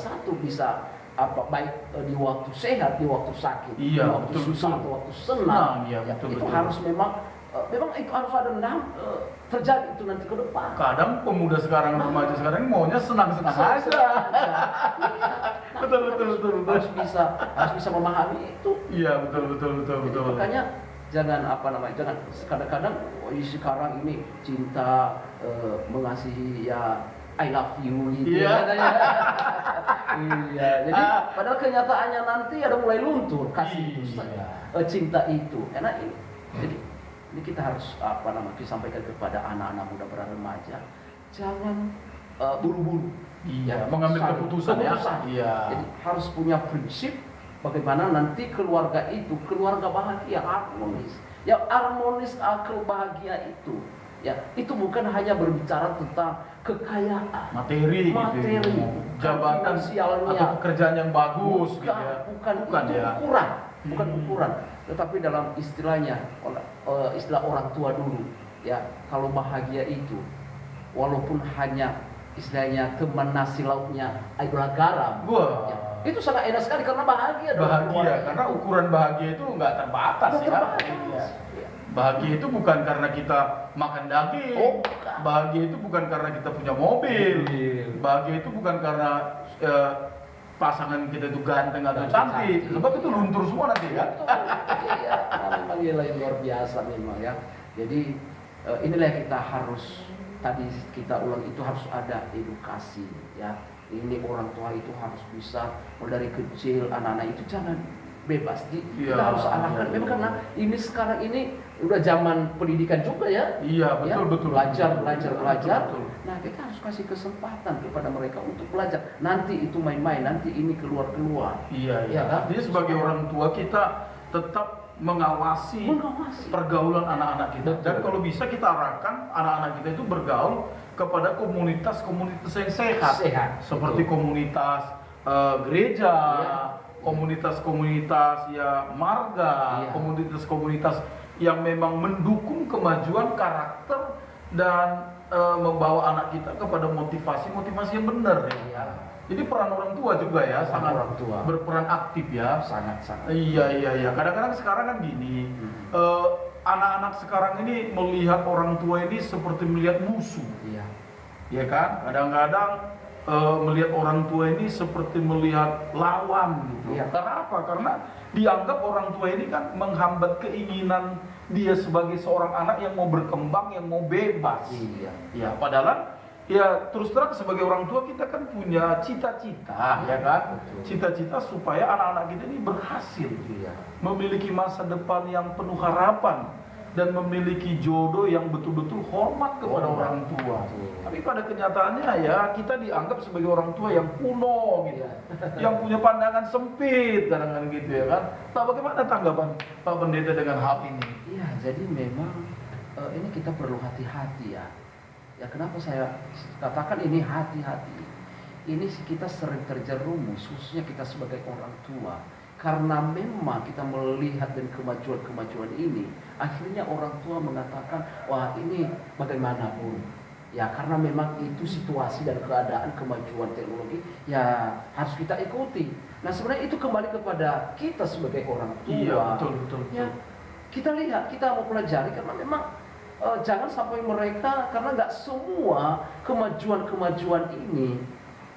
S2: apa baik di waktu sehat, di waktu sakit,
S1: Iya,
S2: di waktu
S1: betul.
S2: susah, di waktu senang.
S1: Iya,
S2: Ya,
S1: betul.
S2: itu harus memang itu harus ada terjadi itu nanti ke depan.
S1: Kadang pemuda sekarang, remaja sekarang maunya senang-senang aja.
S2: Nah,
S1: Betul.
S2: harus bisa memahami itu.
S1: Iya betul.
S2: Jadi makanya jangan jangan kadang-kadang sekarang ini cinta mengasihi ya I love you gitu.
S1: Iya.
S2: Katanya. Iya, jadi padahal kenyataannya nanti ada mulai luntur kasih itu cinta itu. Karena ini kita harus kita sampaikan kepada anak-anak muda para remaja, jangan buru-buru.
S1: Iya, mengambil keputusan ya. Iya.
S2: Jadi harus punya prinsip bagaimana nanti keluarga itu keluarga bahagia, harmonis. Ya harmonis, bahagia itu. Ya, itu bukan hanya berbicara tentang kekayaan,
S1: materi gitu. Jabatan
S2: finansialnya,
S1: atau pekerjaan yang bagus gitu ya.
S2: bukan itu
S1: ya.
S2: bukan ukuran. Tetapi dalam istilahnya, istilah orang tua dulu, ya kalau bahagia itu, walaupun hanya istilahnya teman nasi lauknya adalah garam,
S1: Wah.
S2: ya, itu sangat enak sekali karena bahagia.
S1: Karena ukuran bahagia itu nggak terbatas ya. Iya. Bahagia itu bukan karena kita makan daging.
S2: Oh, bukan.
S1: Bahagia itu bukan karena kita punya mobil. Bahagia itu bukan karena pasangan kita itu ganteng atau cantik. Sebab itu luntur semua nanti ya.
S2: Iya, memang gila yang luar biasa memang ya. Jadi inilah yang kita harus tadi kita ulang, itu harus ada edukasi ya. Ini orang tua itu harus bisa mulai dari kecil, anak-anak itu jangan bebas kita harus arahkan. Memang karena ini sekarang ini udah zaman pendidikan juga ya.
S1: Iya betul.
S2: Belajar.
S1: Betul.
S2: Nah kita harus kasih kesempatan kepada mereka untuk belajar. Nanti itu main-main, nanti ini keluar.
S1: Iya.
S2: Kan?
S1: Jadi sebagai orang tua kita tetap mengawasi pergaulan anak-anak kita.
S2: Betul.
S1: Dan kalau bisa kita arahkan anak-anak kita itu bergaul kepada komunitas-komunitas yang sehat. Seperti komunitas gereja.
S2: Iya.
S1: Komunitas-komunitas ya marga, komunitas-komunitas yang memang mendukung kemajuan karakter dan membawa anak kita kepada motivasi yang benar ya. Jadi peran orang tua juga ya, sangat
S2: orang tua
S1: berperan aktif ya.
S2: Sangat.
S1: Iya. Kadang-kadang sekarang kan gini, anak-anak sekarang ini melihat orang tua ini seperti melihat musuh.
S2: Iya.
S1: Ya kan? Kadang-kadang melihat orang tua ini seperti melihat lawan gitu.
S2: Iya.
S1: Karena apa? Karena dianggap orang tua ini kan menghambat keinginan dia sebagai seorang anak yang mau berkembang, yang mau bebas.
S2: Iya.
S1: Ya, padahal ya terus terang sebagai orang tua kita kan punya cita-cita, ya kan?
S2: Betul.
S1: Cita-cita supaya anak-anak kita ini berhasil,
S2: Iya.
S1: memiliki masa depan yang penuh harapan dan memiliki jodoh yang betul-betul hormat kepada
S2: Hormat.
S1: orang tua.
S2: Betul.
S1: Tapi pada kenyataannya ya kita dianggap sebagai orang tua yang kuno gitu,
S2: Iya.
S1: yang punya pandangan sempit kadang-kadang gitu ya kan. Nah, bagaimana tanggapan Pak Pendeta dengan hal ini?
S2: Iya, jadi memang ini kita perlu hati-hati ya. Ya kenapa saya katakan ini hati-hati? Ini kita sering terjerumus, khususnya kita sebagai orang tua. Karena memang kita melihat dan kemajuan-kemajuan ini, akhirnya orang tua mengatakan, wah ini bagaimanapun. Ya karena memang itu situasi dan keadaan kemajuan teknologi, ya harus kita ikuti. Nah sebenarnya itu kembali kepada kita sebagai orang tua.
S1: Iya, betul.
S2: Ya, kita lihat, kita mau pelajari karena memang jangan sampai mereka, karena nggak semua kemajuan-kemajuan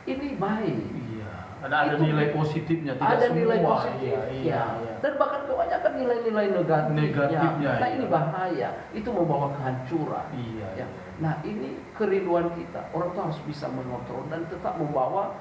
S2: ini baik.
S1: Iya, ada nilai positifnya, tidak
S2: Ada
S1: semua.
S2: nilai positif,
S1: Iya.
S2: dan bahkan kebanyakan nilai-nilai negatifnya. Nah ini
S1: iya.
S2: bahaya, itu membawa kehancuran.
S1: Iya.
S2: Ya. Nah ini kerinduan kita, orang tua harus bisa mengontrol dan tetap membawa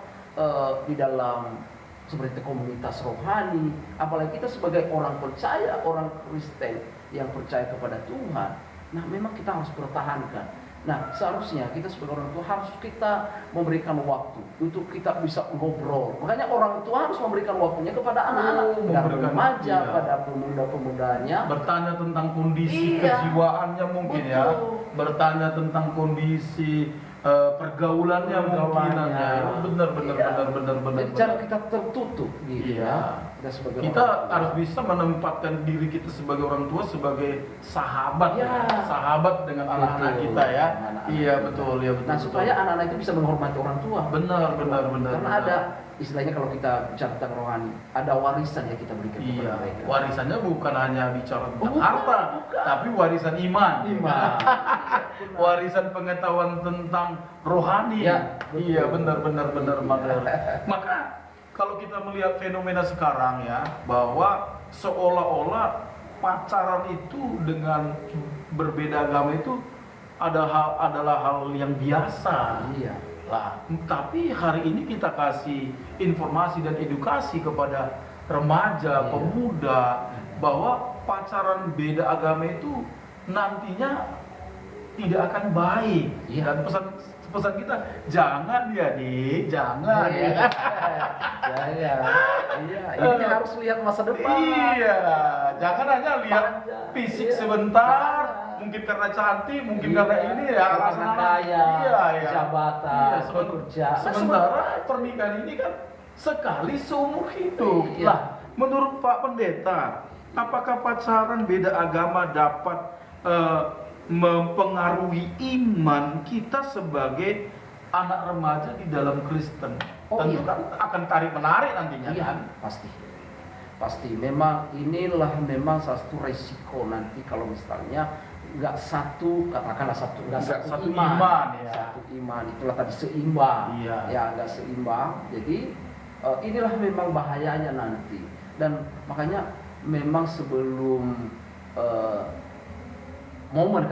S2: di dalam seperti komunitas rohani, apalagi kita sebagai orang percaya, orang Kristen yang percaya kepada Tuhan. Nah memang kita harus pertahankan. Nah seharusnya kita sebagai orang tua harus kita memberikan waktu untuk kita bisa ngobrol. Makanya orang tua harus memberikan waktunya kepada anak-anak, dan remaja,
S1: iya.
S2: pada pemuda-pemudanya.
S1: Bertanya tentang kondisi
S2: Iya.
S1: kejiwaannya mungkin ya,
S2: Betul.
S1: bertanya tentang kondisi pergaulannya mungkin ya. Benar.
S2: Jadi jangan kita tertutup gitu
S1: Iya.
S2: ya. Kita sebagai
S1: Kita
S2: orang tua.
S1: harus bisa menempatkan diri kita sebagai orang tua sebagai sahabat,
S2: Ya.
S1: sahabat dengan anak-anak
S2: Betul.
S1: kita ya.
S2: Dengan anak-anak
S1: Iya
S2: kita.
S1: betul ya betul.
S2: Nah supaya anak-anak itu bisa menghormati orang tua.
S1: benar.
S2: Karena ada istilahnya kalau kita bicara tentang rohani, ada warisan yang kita berikan
S1: Iya,
S2: kepada mereka.
S1: warisannya bukan hanya bicara tentang
S2: Bukan,
S1: harta,
S2: bukan.
S1: tapi warisan iman.
S2: Iman.
S1: Warisan pengetahuan tentang rohani.
S2: Ya, betul.
S1: Iya, benar.
S2: Iya.
S1: Maka kalau kita melihat fenomena sekarang ya, bahwa seolah-olah pacaran itu dengan berbeda agama itu adalah hal yang biasa.
S2: Iya.
S1: Lah, tapi hari ini kita kasih informasi dan edukasi kepada remaja,
S2: Iya.
S1: pemuda bahwa pacaran beda agama itu nantinya tidak akan baik.
S2: Iya.
S1: Dan pesan kita jangan ya, Dik, jangan ya.
S2: Iya. Ini harus lihat masa depan.
S1: Iya, jangan hanya lihat
S2: Panjang.
S1: fisik
S2: Iya.
S1: sebentar,
S2: Jangan.
S1: mungkin karena cantik, mungkin
S2: Iya.
S1: karena ini ya,
S2: Karena kaya,
S1: iya.
S2: jabatan,
S1: Iya,
S2: bekerja.
S1: sementara pernikahan ini kan sekali seumur hidup.
S2: Iya.
S1: Lah, menurut Pak Pendeta, apakah pacaran beda agama dapat mempengaruhi iman kita sebagai anak remaja di dalam Kristen?
S2: Oh,
S1: Tentu
S2: iya.
S1: kan akan tarik menarik nantinya
S2: Iya,
S1: kan?
S2: pasti. Memang inilah memang salah satu resiko nanti kalau misalnya nggak satu, katakanlah nggak satu iman,
S1: ya.
S2: satu iman, itulah tadi seimbang.
S1: Iya.
S2: Ya nggak seimbang. Jadi inilah memang bahayanya nanti. Dan makanya memang sebelum momen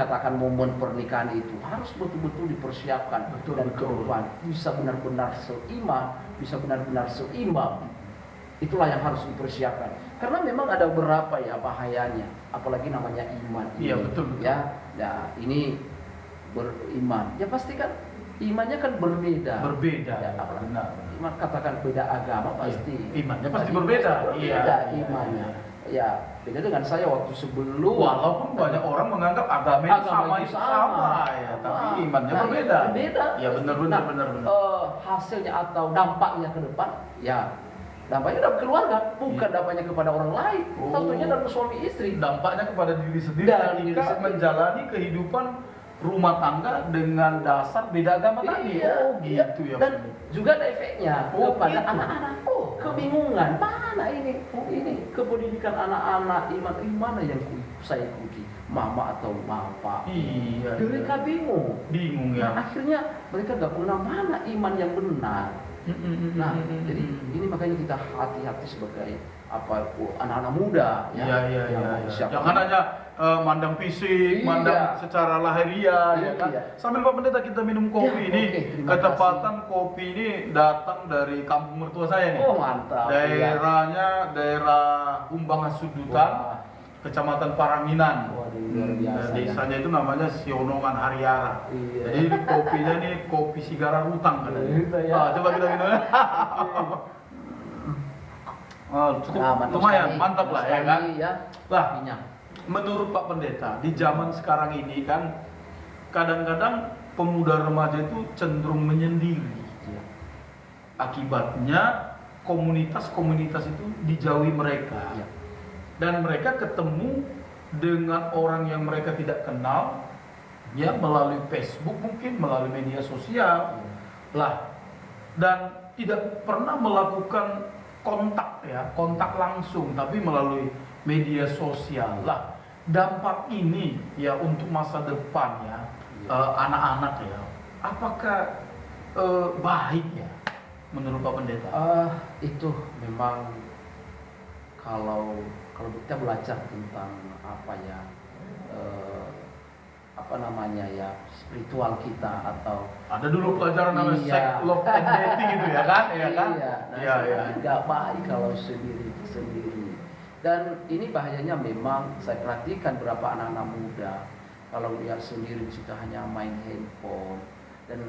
S2: pernikahan itu harus betul-betul dipersiapkan.
S1: Betul,
S2: dan
S1: betul.
S2: kedepan bisa benar-benar seimbang. Itulah yang harus dipersiapkan. Karena memang ada beberapa ya bahayanya, apalagi namanya iman.
S1: Iya,
S2: ini.
S1: betul.
S2: Ya, ini beriman. Ya pasti kan imannya kan berbeda.
S1: Berbeda,
S2: Ya,
S1: ya,
S2: apalagi
S1: benar.
S2: iman katakan beda agama pasti.
S1: Imannya pasti berbeda.
S2: Berbeda
S1: Iya.
S2: imannya. Ya, beda dengan saya waktu sebelum.
S1: Walaupun banyak orang menganggap agama itu sama ya, tapi imannya
S2: Nah,
S1: berbeda.
S2: Berbeda.
S1: Ya benar.
S2: Hasilnya atau dampaknya ke depan, ya dampaknya dalam keluarga, bukan dampaknya kepada orang lain.
S1: Oh.
S2: Tentunya dalam suami istri.
S1: Dampaknya kepada diri sendiri
S2: Dan diri
S1: ketika
S2: sendiri.
S1: menjalani kehidupan rumah tangga dengan dasar beda agama tadi.
S2: Iya,
S1: Oh,
S2: iya.
S1: gitu ya.
S2: Dan juga ada efeknya
S1: Oh,
S2: kepada
S1: gitu.
S2: anak-anak. Kebingungan, mana ini? Ini kependidikan anak-anak, iman mana yang saya ikuti, mama atau bapak?
S1: Iya.
S2: Mereka bingung.
S1: Bingung ya.
S2: Nah, akhirnya mereka nggak pernah mana iman yang benar. Nah, jadi ini makanya kita hati-hati sebagai anak-anak muda
S1: Iya.
S2: yang siapa-
S1: Jangan hanya mandang fisik,
S2: Iya.
S1: mandang secara lahiriah, ya kan.
S2: Iya.
S1: Sambil Pak Pendeta kita minum kopi
S2: Ya,
S1: ini.
S2: oke, terima
S1: Ketepatan kopi ini datang dari kampung mertua saya nih.
S2: Oh, mantap.
S1: Daerahnya daerah Humbang Asudutan,
S2: Wah.
S1: Kecamatan Paranginan.
S2: Waduh, luar biasa.
S1: Desanya itu namanya Sionongan Hariara.
S2: Iya.
S1: Jadi kopinya ini kopi Sigara Rutang katanya.
S2: Gitu ya.
S1: Coba kita minum. Cukup
S2: Mantap
S1: lumayan,
S2: sekali.
S1: mantap lah ya
S2: Sekali,
S1: kan.
S2: Ya.
S1: Lah,
S2: Minyak.
S1: menurut Pak Pendeta, di zaman sekarang ini kan kadang-kadang pemuda remaja itu cenderung menyendiri.
S2: Iya.
S1: Akibatnya komunitas-komunitas itu dijauhi mereka.
S2: Iya.
S1: Dan mereka ketemu dengan orang yang mereka tidak kenal, ya melalui Facebook mungkin, melalui media sosial. Lah, dan tidak pernah melakukan kontak langsung, tapi melalui media sosial. Lah, dampak ini ya untuk masa depan ya, anak-anak ya, apakah baik ya menurut Pak Pendeta?
S2: Itu memang kalau kita belajar tentang spiritual kita atau
S1: Ada dulu pelajaran namanya
S2: Iya.
S1: sex, love, and dating gitu ya kan? Iya kan?
S2: Iya,
S1: Iya.
S2: nggak baik kalau sendiri. Dan ini bahayanya memang saya perhatikan berapa anak-anak muda kalau lihat sendiri di situ hanya main handphone dan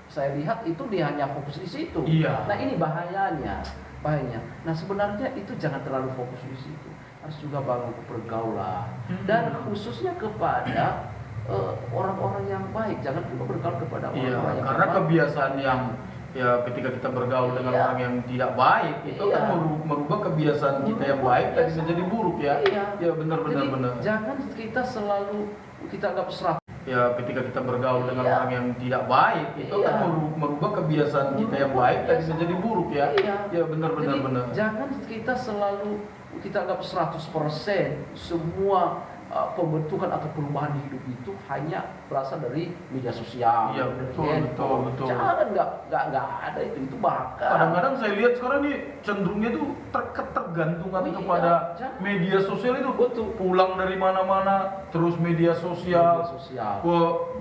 S2: saya lihat itu dia hanya fokus di situ.
S1: Iya.
S2: Nah ini bahayanya. Nah sebenarnya itu jangan terlalu fokus di situ. Harus juga bangun pergaulan dan khususnya kepada orang-orang yang baik. Jangan juga bergaul kepada
S1: Iya,
S2: orang-orang yang
S1: karena
S2: baik.
S1: kebiasaan yang ya ketika kita bergaul dengan
S2: Iya.
S1: orang yang tidak baik itu
S2: Iya.
S1: kan merubah kebiasaan kita yang baik tadi menjadi buruk ya.
S2: Iya.
S1: Ya benar.
S2: Jangan kita selalu kita anggap serah.
S1: Ya ketika kita bergaul dengan
S2: Iya.
S1: orang yang tidak baik itu
S2: Iya.
S1: kan merubah kebiasaan kita yang baik tadi menjadi buruk ya.
S2: Iya.
S1: Ya benar.
S2: Jangan kita selalu kita anggap 100% semua pembentukan atau perubahan di hidup itu hanya berasal dari media sosial.
S1: Iya,
S2: dari
S1: betul.
S2: handphone. Jangan nggak ada itu bakal.
S1: Kadang-kadang saya lihat sekarang nih cenderungnya tuh ketergantungan
S2: Oh iya,
S1: kepada
S2: jangan.
S1: media sosial itu.
S2: Betul.
S1: Pulang dari mana-mana terus media sosial.
S2: Media sosial.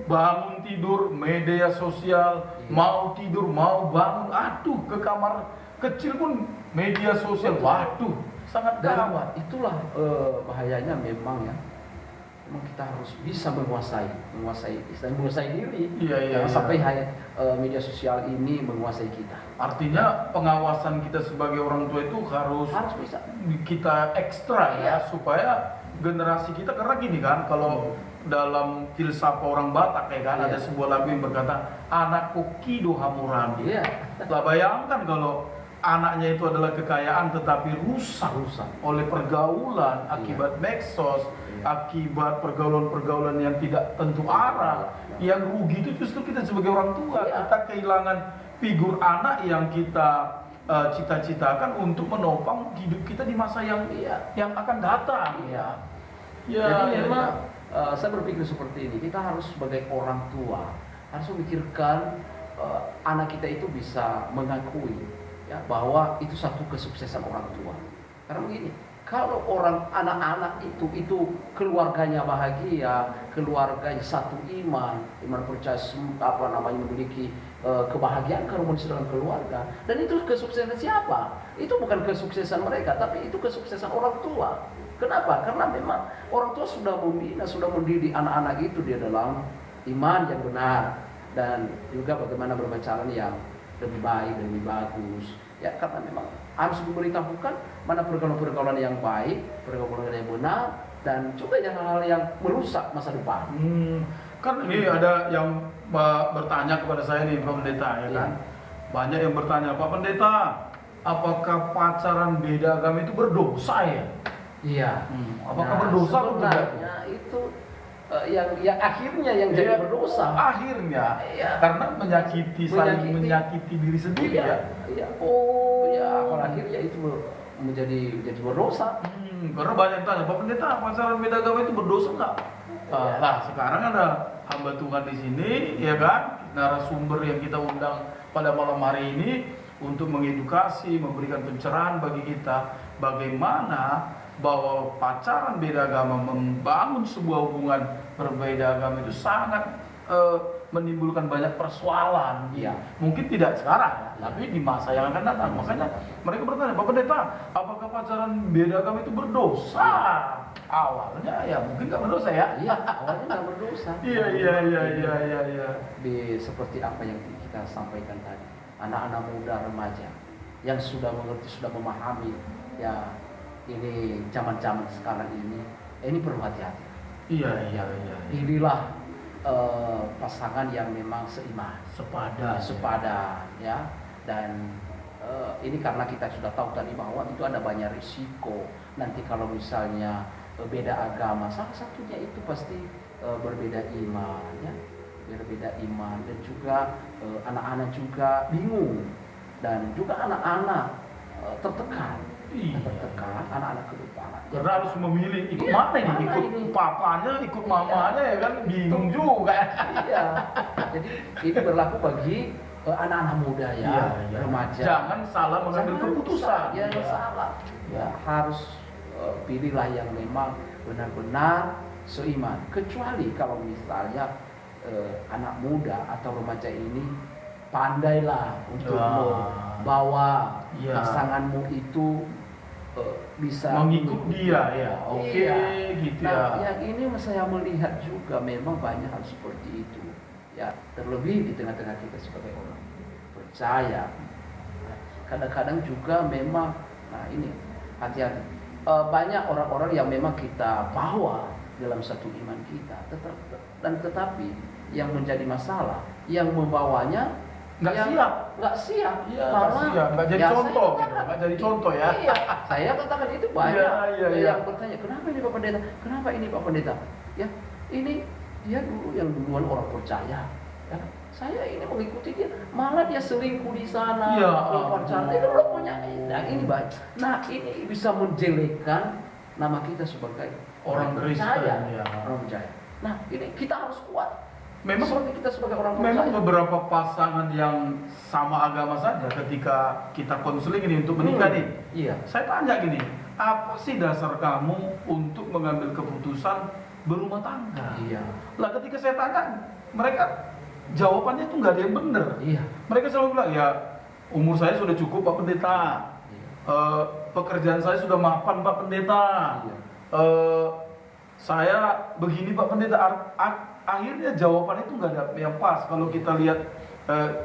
S1: Bangun tidur media sosial,
S2: Iya.
S1: mau tidur mau bangun, aduh ke kamar kecil pun media sosial. Waduh, sangat
S2: Dan
S1: gawat.
S2: itulah bahayanya memang ya. Memang kita harus bisa menguasai diri.
S1: Iya.
S2: Jangan sampai media sosial ini menguasai kita.
S1: Artinya pengawasan kita sebagai orang tua itu harus
S2: Bisa.
S1: kita ekstra ya
S2: Iya.
S1: supaya generasi kita, karena gini kan kalau dalam filsafat orang Batak ya kan
S2: Iya.
S1: ada sebuah lagu yang berkata anakku kido hamurani.
S2: Iya.
S1: Lah bayangkan kalau anaknya itu adalah kekayaan tetapi rusak oleh pergaulan akibat medsos, akibat pergaulan-pergaulan yang tidak tentu arah. Yang rugi itu justru kita sebagai orang tua.
S2: Iya.
S1: Kita kehilangan figur anak yang kita cita-citakan untuk menopang hidup kita di masa yang akan datang.
S2: Iya.
S1: Ya,
S2: Jadi memang saya berpikir seperti ini. Kita harus sebagai orang tua harus memikirkan anak kita itu bisa mengakui ya bahwa itu satu kesuksesan orang tua. Karena begini, kalau anak-anak itu keluarganya bahagia, keluarganya satu iman percaya memiliki kebahagiaan harmonis dalam keluarga, dan itu kesuksesan siapa? Itu bukan kesuksesan mereka, tapi itu kesuksesan orang tua. Kenapa? Karena memang orang tua sudah membina, sudah mendidik anak-anak itu dia dalam iman yang benar dan juga bagaimana berbicara yang lebih baik, lebih bagus. Ya, karena memang harus diberitahukan mana pergaulan-pergaulan yang baik, pergaulan yang benar, dan juga hal-hal yang merusak masa depan.
S1: Kan ini ada yang bertanya kepada saya nih Pak Pendeta ya kan. Banyak yang bertanya, Pak Pendeta, apakah pacaran beda agama itu berdosa ya?
S2: Iya.
S1: Apakah berdosa atau tidak?
S2: Sebenarnya itu yang akhirnya yang jadi berdosa.
S1: Akhirnya,
S2: Iya.
S1: karena saling menyakiti diri sendiri ya.
S2: Iya. Oh ya, kalau akhirnya itu menjadi berdosa.
S1: Karena banyak yang tanya, Pak Pendeta, pacaran beda agama itu berdosa nggak?
S2: Iya.
S1: Nah, sekarang ada hamba Tuhan di sini, ya kan, narasumber yang kita undang pada malam hari ini untuk mengedukasi, memberikan pencerahan bagi kita bagaimana bahwa pacaran beda agama, membangun sebuah hubungan berbeda agama itu sangat menimbulkan banyak persoalan.
S2: Iya.
S1: Mungkin tidak sekarang ya, tapi di masa yang akan datang. Makanya mereka bertanya, Pak Pendeta, apakah pacaran beda agama itu berdosa? Awalnya ya mungkin nggak berdosa ya.
S2: Iya, awalnya nggak berdosa.
S1: Iya.
S2: Seperti apa yang kita sampaikan tadi, anak-anak muda remaja yang sudah mengerti, sudah memahami ya ini zaman-zaman sekarang ini perlu hati-hati.
S1: Iya.
S2: Inilah pasangan yang memang seiman, sepadan ya. Dan ini karena kita sudah tahu tadi bahwa itu ada banyak risiko. Nanti kalau misalnya beda agama, salah satunya itu pasti berbeda iman ya, berbeda iman, dan juga anak-anak juga bingung, dan juga anak-anak tertekan. Tertekan, anak-anak ke depan.
S1: Karena harus memilih ikut
S2: Iya,
S1: mana ini,
S2: mana
S1: ikut
S2: ini?
S1: papanya, ikut mamanya ya kan, bingung juga.
S2: Iya. Jadi ini berlaku bagi anak-anak muda ya, remaja.
S1: Jangan salah mengambil keputusan.
S2: Ya, salah. Ya, harus pilihlah yang memang benar-benar seiman. Kecuali kalau misalnya anak muda atau remaja ini pandailah untuk membawa pasanganmu itu bisa
S1: mengikut dia ya. Oke, gitu
S2: nah,
S1: ya.
S2: yang ini saya melihat juga memang banyak hal seperti itu ya, terlebih di tengah-tengah kita sebagai orang percaya. Kadang-kadang juga memang, nah ini hati-hati, banyak orang-orang yang memang kita bawa dalam satu iman kita, tetapi yang menjadi masalah, yang membawanya
S1: Nggak siap. Iya, nggak jadi contoh gitu. Nggak jadi contoh ya.
S2: Iya, saya katakan itu banyak
S1: Iya.
S2: yang bertanya, kenapa ini Pak Pendeta? Kenapa ini Pak Pendeta? Ya, ini dia dulu yang duluan orang percaya. Ya, saya ini mengikuti dia, malah dia selingkuh di sana.
S1: Iya.
S2: Pacaran itu punya. Nah, ini banyak. Nah, ini bisa menjelekkan nama kita sebagai
S1: Orang Kristen,
S2: percaya.
S1: ya.
S2: Orang percaya. Nah, ini kita harus kuat.
S1: Memang
S2: Seperti kita sebagai orang percaya.
S1: Memang beberapa pasangan yang sama agama saja ketika kita konseling ini untuk menikah nih.
S2: Iya.
S1: Saya tanya gini, apa sih dasar kamu untuk mengambil keputusan berumah tangga?
S2: Iya.
S1: Lah ketika saya tanya, mereka jawabannya itu nggak ada yang benar.
S2: Iya.
S1: Mereka selalu bilang, ya umur saya sudah cukup Pak Pendeta, pekerjaan saya sudah mapan Pak Pendeta,
S2: Iya.
S1: saya begini Pak Pendeta. Akhirnya jawaban itu nggak ada yang pas. Kalau kita lihat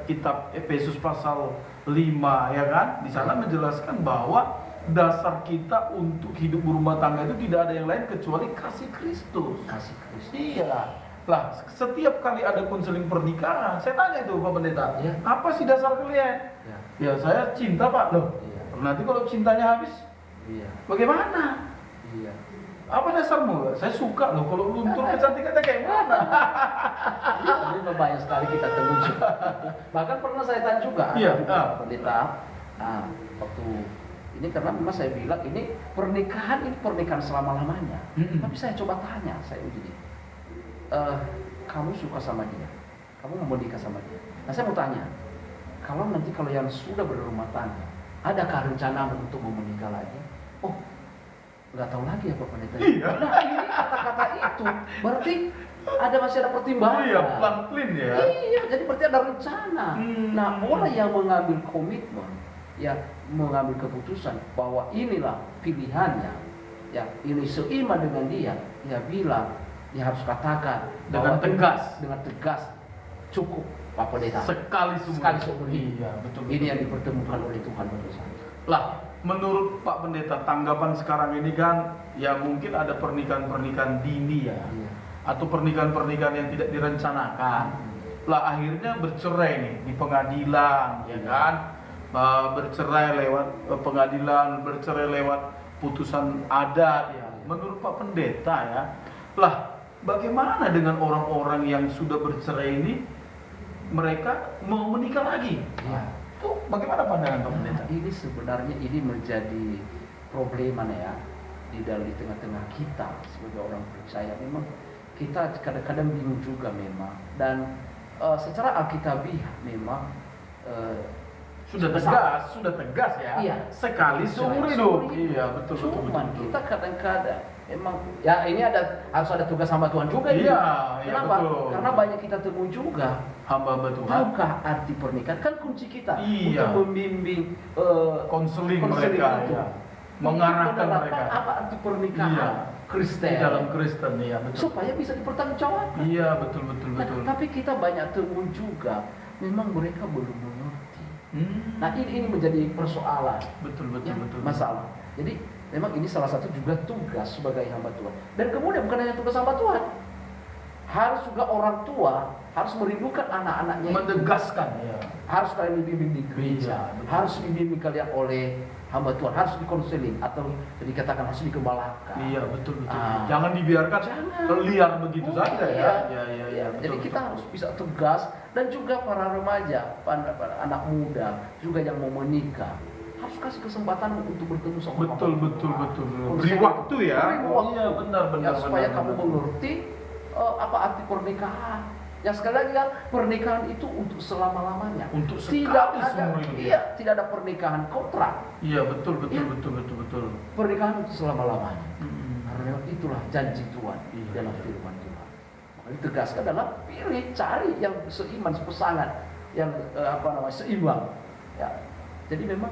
S1: kitab Efesus pasal 5 ya kan, di sana menjelaskan bahwa dasar kita untuk hidup berumah tangga itu tidak ada yang lain kecuali kasih Kristus.
S2: Kasih Kristus.
S1: Iya. Lah, setiap kali ada konseling pernikahan, saya tanya itu Pak Pendeta,
S2: Iya.
S1: apa sih dasar kalian?
S2: Iya.
S1: Ya saya cinta Pak. Loh,
S2: Iya.
S1: nanti kalau cintanya habis,
S2: Iya.
S1: bagaimana?
S2: Iya.
S1: Apa dasarmu? Saya suka loh kalau luntur kecantikannya kayak mana.
S2: Ini banyak sekali kita temui juga. Bahkan pernah saya tanya juga,
S1: Iya.
S2: Pendeta, waktu ini karena memang saya bilang ini pernikahan selama-lamanya. Tapi saya coba tanya, saya uji dia, kamu suka sama dia, kamu mau menikah sama dia. Nah saya mau tanya, kalau yang sudah berumah tangga, adakah rencana untuk mau menikah lagi? Oh, nggak tahu lagi ya Pak Pendeta.
S1: Iya.
S2: Nah ini kata-kata itu berarti masih ada pertimbangan.
S1: Iya, pelan-pelan ya.
S2: Iya, jadi berarti ada rencana. Nah, orang yang mengambil komitmen, ya mengambil keputusan bahwa inilah pilihannya, ya ini seiman dengan dia, ya bilang, dia harus katakan
S1: Dengan
S2: tegas, cukup Pak Pendeta.
S1: Sekali seumur hidup. Iya, betul.
S2: Ini yang dipertemukan oleh Tuhan bagi saya.
S1: Lah, menurut Pak Pendeta, tanggapan sekarang ini kan ya mungkin ada pernikahan-pernikahan dini ya, atau pernikahan-pernikahan yang tidak direncanakan. Lah akhirnya bercerai nih di pengadilan, ya kan? Bercerai lewat pengadilan, bercerai lewat putusan adat ya. Menurut Pak Pendeta ya, lah bagaimana dengan orang-orang yang sudah bercerai ini, mereka mau menikah lagi?
S2: Iya.
S1: Itu bagaimana pandangan Pak Pendeta?
S2: Ini sebenarnya ini menjadi problema ya di tengah-tengah kita sebagai orang percaya. Memang kita kadang-kadang bingung juga memang, dan secara alkitabiah memang
S1: sudah tegas ya.
S2: Iya.
S1: Sekali seumur hidup. Iya, betul.
S2: Cuman kita kadang-kadang memang ya ini harus ada tugas hamba Tuhan juga.
S1: Iya,
S2: Kenapa?
S1: betul.
S2: Karena banyak kita temui juga
S1: Hamba-hamba Tuhan.
S2: tahukah arti pernikahan? Kan kunci kita
S1: Iya.
S2: untuk membimbing
S1: Konseling
S2: konseling
S1: mereka
S2: itu.
S1: ya. Mengarahkan
S2: Menerapkan
S1: mereka
S2: apa arti pernikahan
S1: Iya.
S2: Kristen
S1: di dalam Kristen ya, betul.
S2: supaya bisa dipertanggungjawabkan.
S1: Iya, betul.
S2: Nah, tapi kita banyak temui juga memang mereka belum mengerti. Nah, ini menjadi persoalan.
S1: Betul.
S2: Masalah. Jadi memang ini salah satu juga tugas sebagai hamba Tuhan. Dan kemudian bukan hanya tugas hamba Tuhan, harus juga orang tua harus merindukan anak-anaknya itu.
S1: Menegaskan ya.
S2: Harus kalian dibimbing di gereja,
S1: Iya, betul.
S2: harus dibimbing kalian oleh hamba Tuhan, harus dikonseling atau dikatakan harus dikembalakan.
S1: Iya, betul.
S2: Jangan
S1: dibiarkan liar begitu saja ya.
S2: Iya. Jadi
S1: betul,
S2: kita
S1: betul.
S2: harus bisa tegas, dan juga para remaja, para anak muda juga yang mau menikah harus kasih kesempatan untuk bertemu sama
S1: Betul.
S2: Tuhan.
S1: Beri waktu ya.
S2: Beri waktu.
S1: Iya, benar.
S2: Ya, supaya kamu mengerti apa arti pernikahan. Ya, sekali lagi ya, pernikahan itu untuk selama-lamanya.
S1: Untuk sekali
S2: tidak ada,
S1: seumur hidup.
S2: iya, tidak ada pernikahan kontrak.
S1: Iya, betul.
S2: Iya.
S1: Betul.
S2: Pernikahan itu selama-lamanya.
S1: Mm.
S2: Karena memang itulah janji Tuhan
S1: Iya.
S2: dalam firman Tuhan. Makanya ditegaskan adalah pilih, cari yang seiman, sepasangan, yang seimbang. Ya. Jadi memang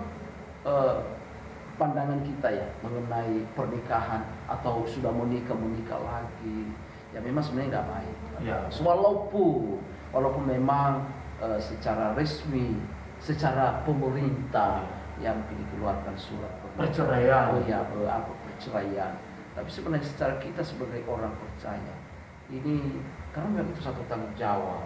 S2: pandangan kita ya mengenai pernikahan atau sudah menikah lagi, ya memang sebenarnya nggak baik.
S1: Ya.
S2: Walaupun memang secara resmi, secara pemerintah yang dikeluarkan surat
S1: Perceraian.
S2: perceraian. Tapi sebenarnya secara kita sebagai orang percaya ini, karena memang itu satu tanggung jawab.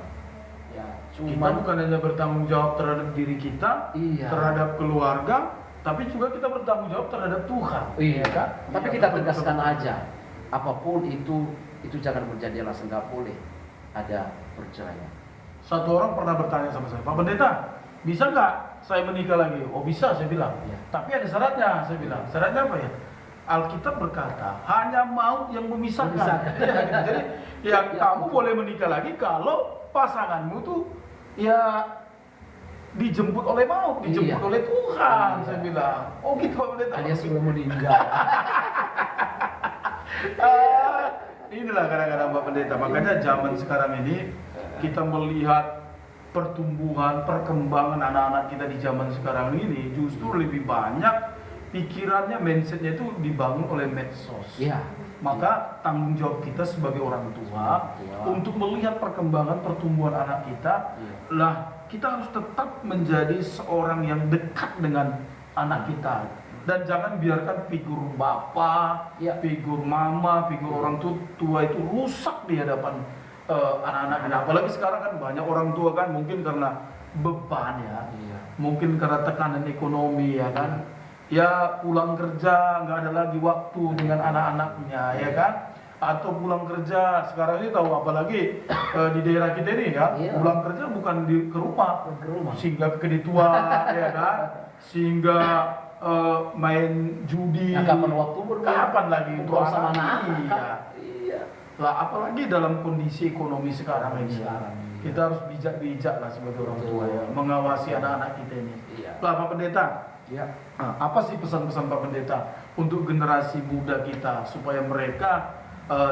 S2: Ya,
S1: Kita bukan hanya bertanggung jawab terhadap diri kita,
S2: Iya.
S1: terhadap keluarga, tapi juga kita bertanggung jawab terhadap Tuhan.
S2: Iya kan? Tapi
S1: Iya,
S2: kita
S1: betul,
S2: tegaskan
S1: betul.
S2: aja, apapun itu jangan menjadi alasan, nggak boleh ada perceraian.
S1: Satu orang pernah bertanya sama saya, Pak Pendeta, bisa nggak saya menikah lagi? Oh bisa, saya bilang.
S2: Iya.
S1: Tapi ada syaratnya, saya bilang. Syaratnya apa ya? Alkitab berkata, hanya maut yang memisahkan.
S2: Memisahkan.
S1: Iya, gitu. Jadi, yang kamu boleh menikah lagi kalau pasanganmu tuh ya dijemput oleh maut, dijemput
S2: Iya.
S1: oleh Tuhan,
S2: Iya.
S1: saya bilang. Oh gitu Pak Pendeta.
S2: Alias sudah meninggal.
S1: Inilah kadang-kadang Pak Pendeta. Makanya zaman sekarang ini kita melihat pertumbuhan, perkembangan anak-anak kita di zaman sekarang ini justru lebih banyak pikirannya, mindsetnya itu dibangun oleh medsos.
S2: Iya.
S1: Maka tanggung jawab kita sebagai orang tua untuk melihat perkembangan pertumbuhan anak kita,
S2: Iya.
S1: lah kita harus tetap menjadi seorang yang dekat dengan anak kita, dan jangan biarkan figur bapak,
S2: Iya.
S1: figur mama, figur orang tua itu rusak di hadapan anak-anak. Apalagi sekarang kan banyak orang tua kan mungkin karena beban ya,
S2: Iya.
S1: mungkin karena tekanan ekonomi ya kan, ya pulang kerja nggak ada lagi waktu dengan anak-anaknya ya kan, atau pulang kerja sekarang ini tahu apalagi di daerah kita ini ya,
S2: Iya.
S1: pulang kerja bukan ke rumah,
S2: Ke rumah.
S1: sehingga ke tua ya kan, sehingga main judi.
S2: Nah, kapan waktu
S1: Kapan lagi untuk
S2: kumpul sama
S1: anak?
S2: anak?
S1: Iya.
S2: Iya.
S1: Lah apalagi dalam kondisi ekonomi sekarang ini.
S2: Sekarang, iya.
S1: Kita harus bijak-bijak lah sebagai orang tua ya, mengawasi anak-anak kita ini.
S2: Iya.
S1: Lah Pak Pendeta,
S2: Iya.
S1: nah, apa sih pesan-pesan Pak Pendeta untuk generasi muda kita supaya mereka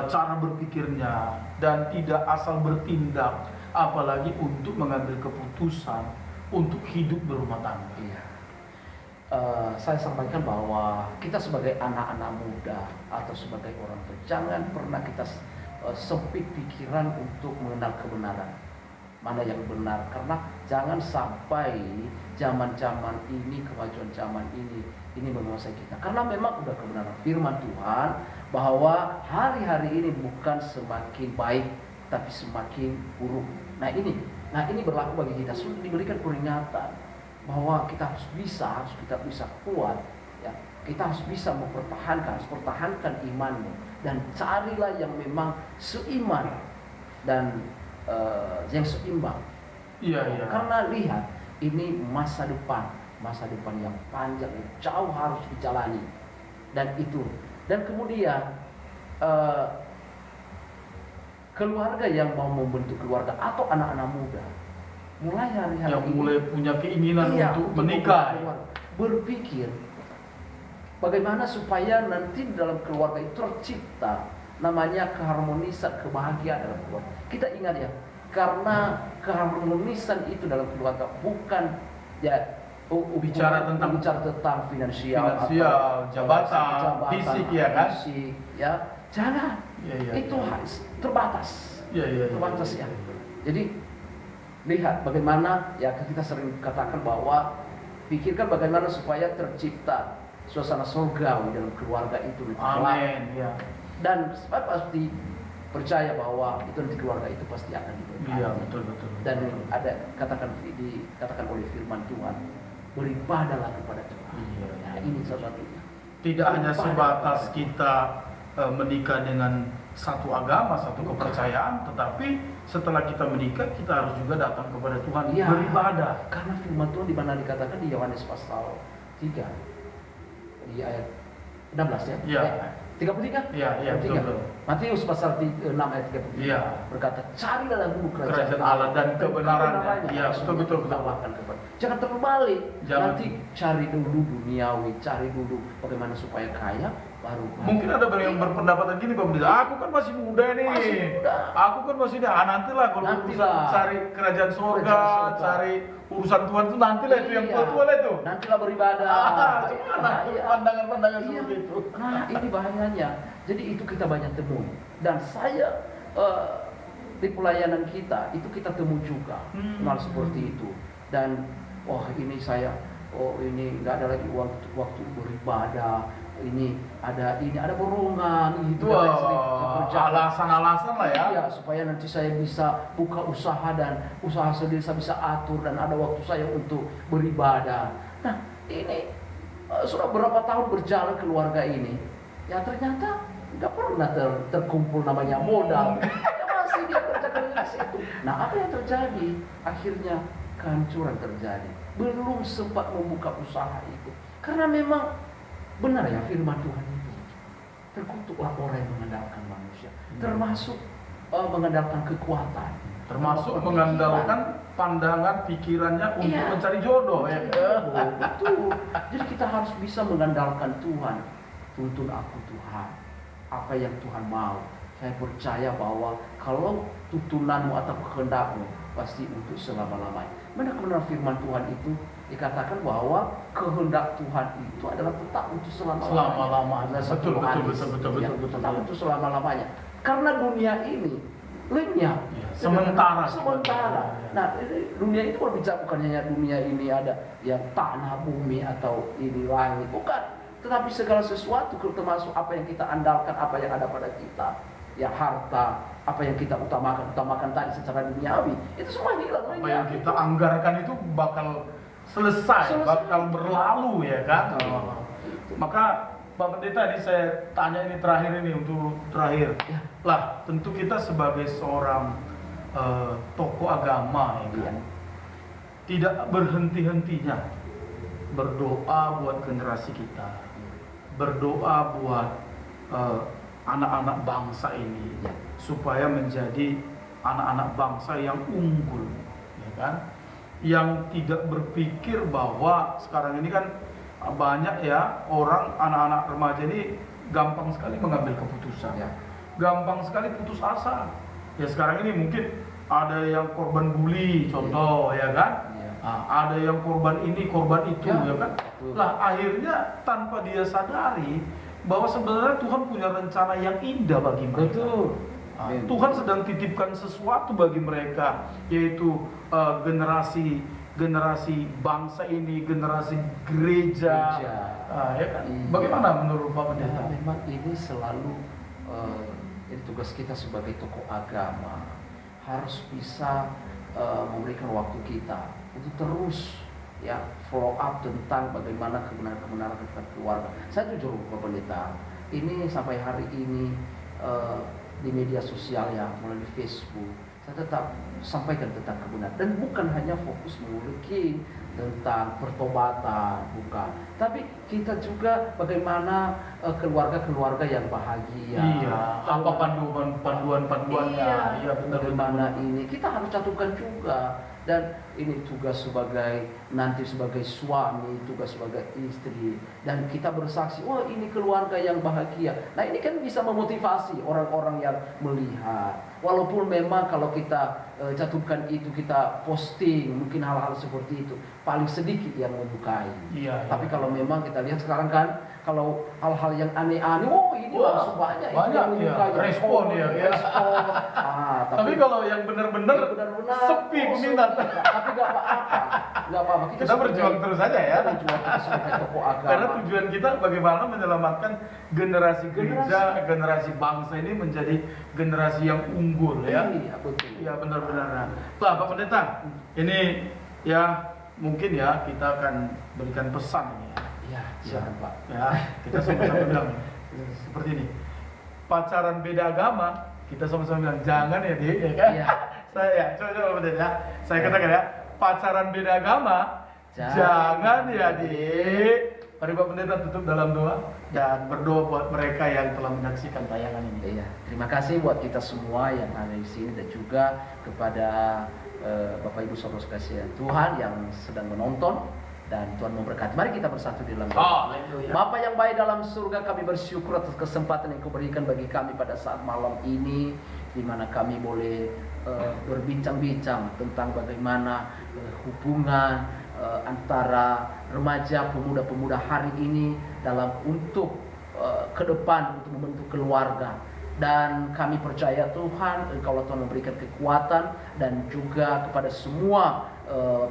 S1: cara berpikirnya dan tidak asal bertindak, apalagi untuk mengambil keputusan untuk hidup berumah tangga.
S2: Iya. Saya sampaikan bahwa kita sebagai anak-anak muda atau sebagai orang tua, jangan pernah kita sempit pikiran untuk mengenal kebenaran, mana yang benar, karena jangan sampai zaman-zaman ini, kemajuan zaman ini menguasai kita, karena memang udah kebenaran firman Tuhan bahwa hari-hari ini bukan semakin baik tapi semakin buruk. Nah ini berlaku bagi kita, sudah diberikan peringatan bahwa kita harus bisa kuat ya, kita harus bisa harus pertahankan imanmu, dan carilah yang memang seiman dan yang seimbang.
S1: Iya.
S2: Karena lihat, ini masa depan yang panjang, yang jauh harus dijalani. dan itu. Dan kemudian keluarga yang mau membentuk keluarga atau anak-anak muda mulai hari-hari
S1: yang
S2: ini
S1: mulai punya keinginan untuk menikah,
S2: berpikir bagaimana supaya nanti dalam keluarga itu tercipta namanya keharmonisan, kebahagiaan dalam keluarga. Kita ingat ya, karena keharmonisan itu dalam keluarga bukan ya
S1: bicara tentang
S2: finansial,
S1: jabatan, fisik ya kan?
S2: Fisik, ya. Jangan. Itu terbatas. Terbatas ya. Jadi lihat bagaimana ya, kita sering katakan bahwa pikirkan bagaimana supaya tercipta suasana surgawi dalam keluarga itu.
S1: Amin. Ya.
S2: Dan saya pasti percaya bahwa itu nanti keluarga itu pasti akan diberkati.
S1: Iya, betul.
S2: Dan ada dikatakan oleh firman Tuhan, beribadahlah kepada Tuhan.
S1: Iya.
S2: Nah, ini salah satunya.
S1: Tidak hanya sebatas kita menikah dengan satu agama, satu kepercayaan, tetapi setelah kita menikah kita harus juga datang kepada Tuhan, beribadah.
S2: Karena firman Tuhan di mana dikatakan di Yohanes pasal 3 di ayat 16 ya.
S1: Iya.
S2: 33?
S1: Iya, betul.
S2: Matius pasal 6 ayat 33.
S1: Iya.
S2: Berkata, carilah dahulu
S1: kerajaan Allah dan kebenarannya. Iya, betul.
S2: Jangan terbalik.
S1: Jangan.
S2: Nanti cari dulu duniawi, cari dulu bagaimana supaya kaya, baru
S1: mungkin ada yang berpendapat gini, Pak Pendeta, aku kan masih muda nih. Aku kan masih nantilah kalau urusan cari kerajaan surga, cari urusan Tuhan itu nantilah itu yang tua itu.
S2: Nantilah beribadah.
S1: Pandangan-pandangan seperti itu.
S2: Nah, ini bahayanya. Jadi itu kita banyak temui. Dan saya di pelayanan kita itu kita temui juga hal seperti itu. Dan ini nggak ada lagi waktu beribadah. Ini ada borongan itu,
S1: alasan-alasan lah ya.
S2: Iya, supaya nanti saya bisa buka usaha dan usaha sendiri saya bisa atur dan ada waktu saya untuk beribadah. Nah, ini sudah berapa tahun berjalan keluarga ini, ya ternyata nggak pernah terkumpul namanya modal. Ya masih dia kerjakan di situ. Nah, apa yang terjadi? Akhirnya kehancuran terjadi. Belum sempat membuka usaha itu, karena memang benar ya firman Tuhan itu, terkutuklah orang yang mengandalkan manusia, termasuk mengandalkan kekuatan,
S1: termasuk mengandalkan pandangan pikirannya untuk mencari jodoh.
S2: Betul. Jadi kita harus bisa mengandalkan Tuhan. Tuntun aku Tuhan, apa yang Tuhan mau. Saya percaya bahwa kalau tuntunanmu atau kehendakmu pasti untuk selama-lamanya. Benar-benar firman Tuhan itu dikatakan bahwa kehendak Tuhan itu adalah tetap untuk selama-lamanya.
S1: Betul.
S2: Tetap untuk selama-lamanya. Karena dunia ini lenyap.
S1: Sementara.
S2: Nah, dunia itu berbicara bukan hanya dunia ini ada yang tanah, bumi atau ini langit, bukan. Tetapi segala sesuatu, termasuk apa yang kita andalkan, apa yang ada pada kita, ya harta, apa yang kita utamakan tadi secara duniawi, itu semua hilang.
S1: Apa yang kita anggarkan itu bakal selesai. Bakal berlalu ya kan. Maka Pak Pendeta, ini saya tanya ini terakhir
S2: ya.
S1: Lah, tentu kita sebagai seorang tokoh agama ya kan, tidak berhenti-hentinya berdoa buat generasi kita, berdoa buat anak-anak bangsa ini supaya menjadi anak-anak bangsa yang unggul, ya kan? Yang tidak berpikir bahwa sekarang ini kan banyak ya orang, anak-anak remaja ini gampang sekali mengambil keputusan, gampang sekali putus asa. Ya sekarang ini mungkin ada yang korban bully, contoh ya kan? Ada yang korban ini, korban itu, ya kan? Lah akhirnya tanpa dia sadari bahwa sebenarnya Tuhan punya rencana yang indah bagi mereka. Tuhan sedang titipkan sesuatu bagi mereka, yaitu generasi bangsa ini, generasi gereja. Ya kan? Bagaimana menurut Pak Pendeta?
S2: Memang ini selalu ini tugas kita sebagai tokoh agama, harus bisa memberikan waktu kita untuk terus follow up tentang bagaimana kebenaran tentang keluarga. Saya jujur Pak Pendeta, ini sampai hari ini di media sosial ya, melalui Facebook, saya tetap sampaikan tentang kebenaran. Dan bukan hanya fokus memiliki tentang pertobatan, bukan. Tapi kita juga bagaimana keluarga-keluarga yang bahagia.
S1: Iya, apa panduan-panduannya?
S2: Iya,
S1: benar.
S2: bagaimana ini kita harus cantumkan juga. Dan ini tugas sebagai nanti sebagai suami, tugas sebagai istri, dan kita bersaksi, wah ini keluarga yang bahagia. Nah ini kan bisa memotivasi orang-orang yang melihat. Walaupun memang kalau kita cantumkan itu, kita posting mungkin hal-hal seperti itu, paling sedikit yang menyukai.
S1: Iya.
S2: Tapi kalau memang kita lihat sekarang kan, kalau hal-hal yang aneh-aneh, ini
S1: Wah,
S2: langsung banyak
S1: banyak,
S2: yang menyukai.
S1: iya. Respon, ya.
S2: Respon.
S1: Tapi kalau yang benar-benar sepi peminat,
S2: tapi nggak apa-apa, nggak apa-apa.
S1: kita berjuang terus saja ya.
S2: Kita berjuang terus sebagai tokoh agama.
S1: Karena tujuan kita bagaimana menyelamatkan generasi gereja, generasi bangsa ini menjadi generasi yang unggul ya.
S2: Iya, betul.
S1: Iya benar-benar. Nah, Pak Pendeta, ini ya mungkin ya kita akan berikan pesan ini ya.
S2: Iya, silakan Pak.
S1: Ya, kita sama-sama bilang seperti ini. Pacaran beda agama, kita sama-sama bilang jangan ya, Dik, ya kan?
S2: Iya.
S1: Saya coba Pendeta ya. Saya katakan ya, pacaran beda agama, jangan ya, Dik. Mari Pak Pendeta tutup dalam doa dan berdoa buat mereka yang telah menyaksikan tayangan ini.
S2: Iya, terima kasih buat kita semua yang ada di sini dan juga kepada Bapak Ibu Saudara sekalian Tuhan yang sedang menonton, dan Tuhan memberkati. Mari kita bersatu di dalam doa. Bapa yang baik dalam surga, kami bersyukur atas kesempatan yang Kau berikan bagi kami pada saat malam ini, di mana kami boleh berbincang-bincang tentang bagaimana hubungan antara remaja pemuda-pemuda hari ini dalam untuk ke depan untuk membentuk keluarga. Dan kami percaya Tuhan, Engkau Tuhan memberikan kekuatan dan juga kepada semua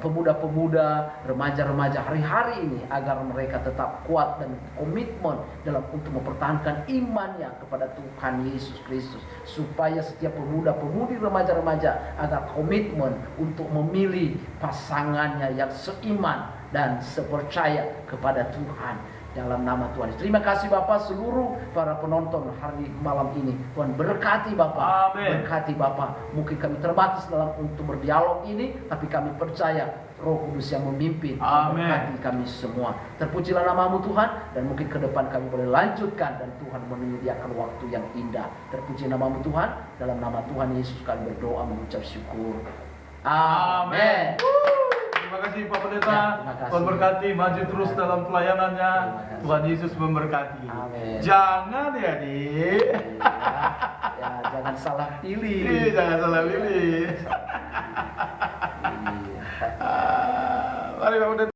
S2: pemuda-pemuda, remaja-remaja hari-hari ini agar mereka tetap kuat dan komitmen dalam untuk mempertahankan imannya kepada Tuhan Yesus Kristus, supaya setiap pemuda-pemudi, remaja-remaja agar komitmen untuk memilih pasangannya yang seiman dan sepercaya kepada Tuhan. Dalam nama Tuhan. Terima kasih Bapak, seluruh para penonton hari malam ini. Tuhan berkati Bapak.
S1: Amin.
S2: Berkati Bapak. Mungkin kami terbatas dalam untuk berdialog ini, tapi kami percaya Roh Kudus yang memimpin.
S1: Amin.
S2: Berkati kami semua. Terpujilah namamu Tuhan, dan mungkin ke depan kami boleh lanjutkan dan Tuhan menyediakan waktu yang indah. Terpuji namamu Tuhan. Dalam nama Tuhan Yesus kami berdoa mengucap syukur. Amin.
S1: Terima kasih Pak Pendeta.
S2: Ya, terima kasih.
S1: Tuhan berkati, maju terus dalam pelayanannya.
S2: Terima kasih.
S1: Tuhan Yesus memberkati.
S2: Amin.
S1: Jangan ya, Dik.
S2: Ya, jangan salah pilih.
S1: Jangan salah pilih.
S2: Iya.
S1: Mari Pak Pendeta.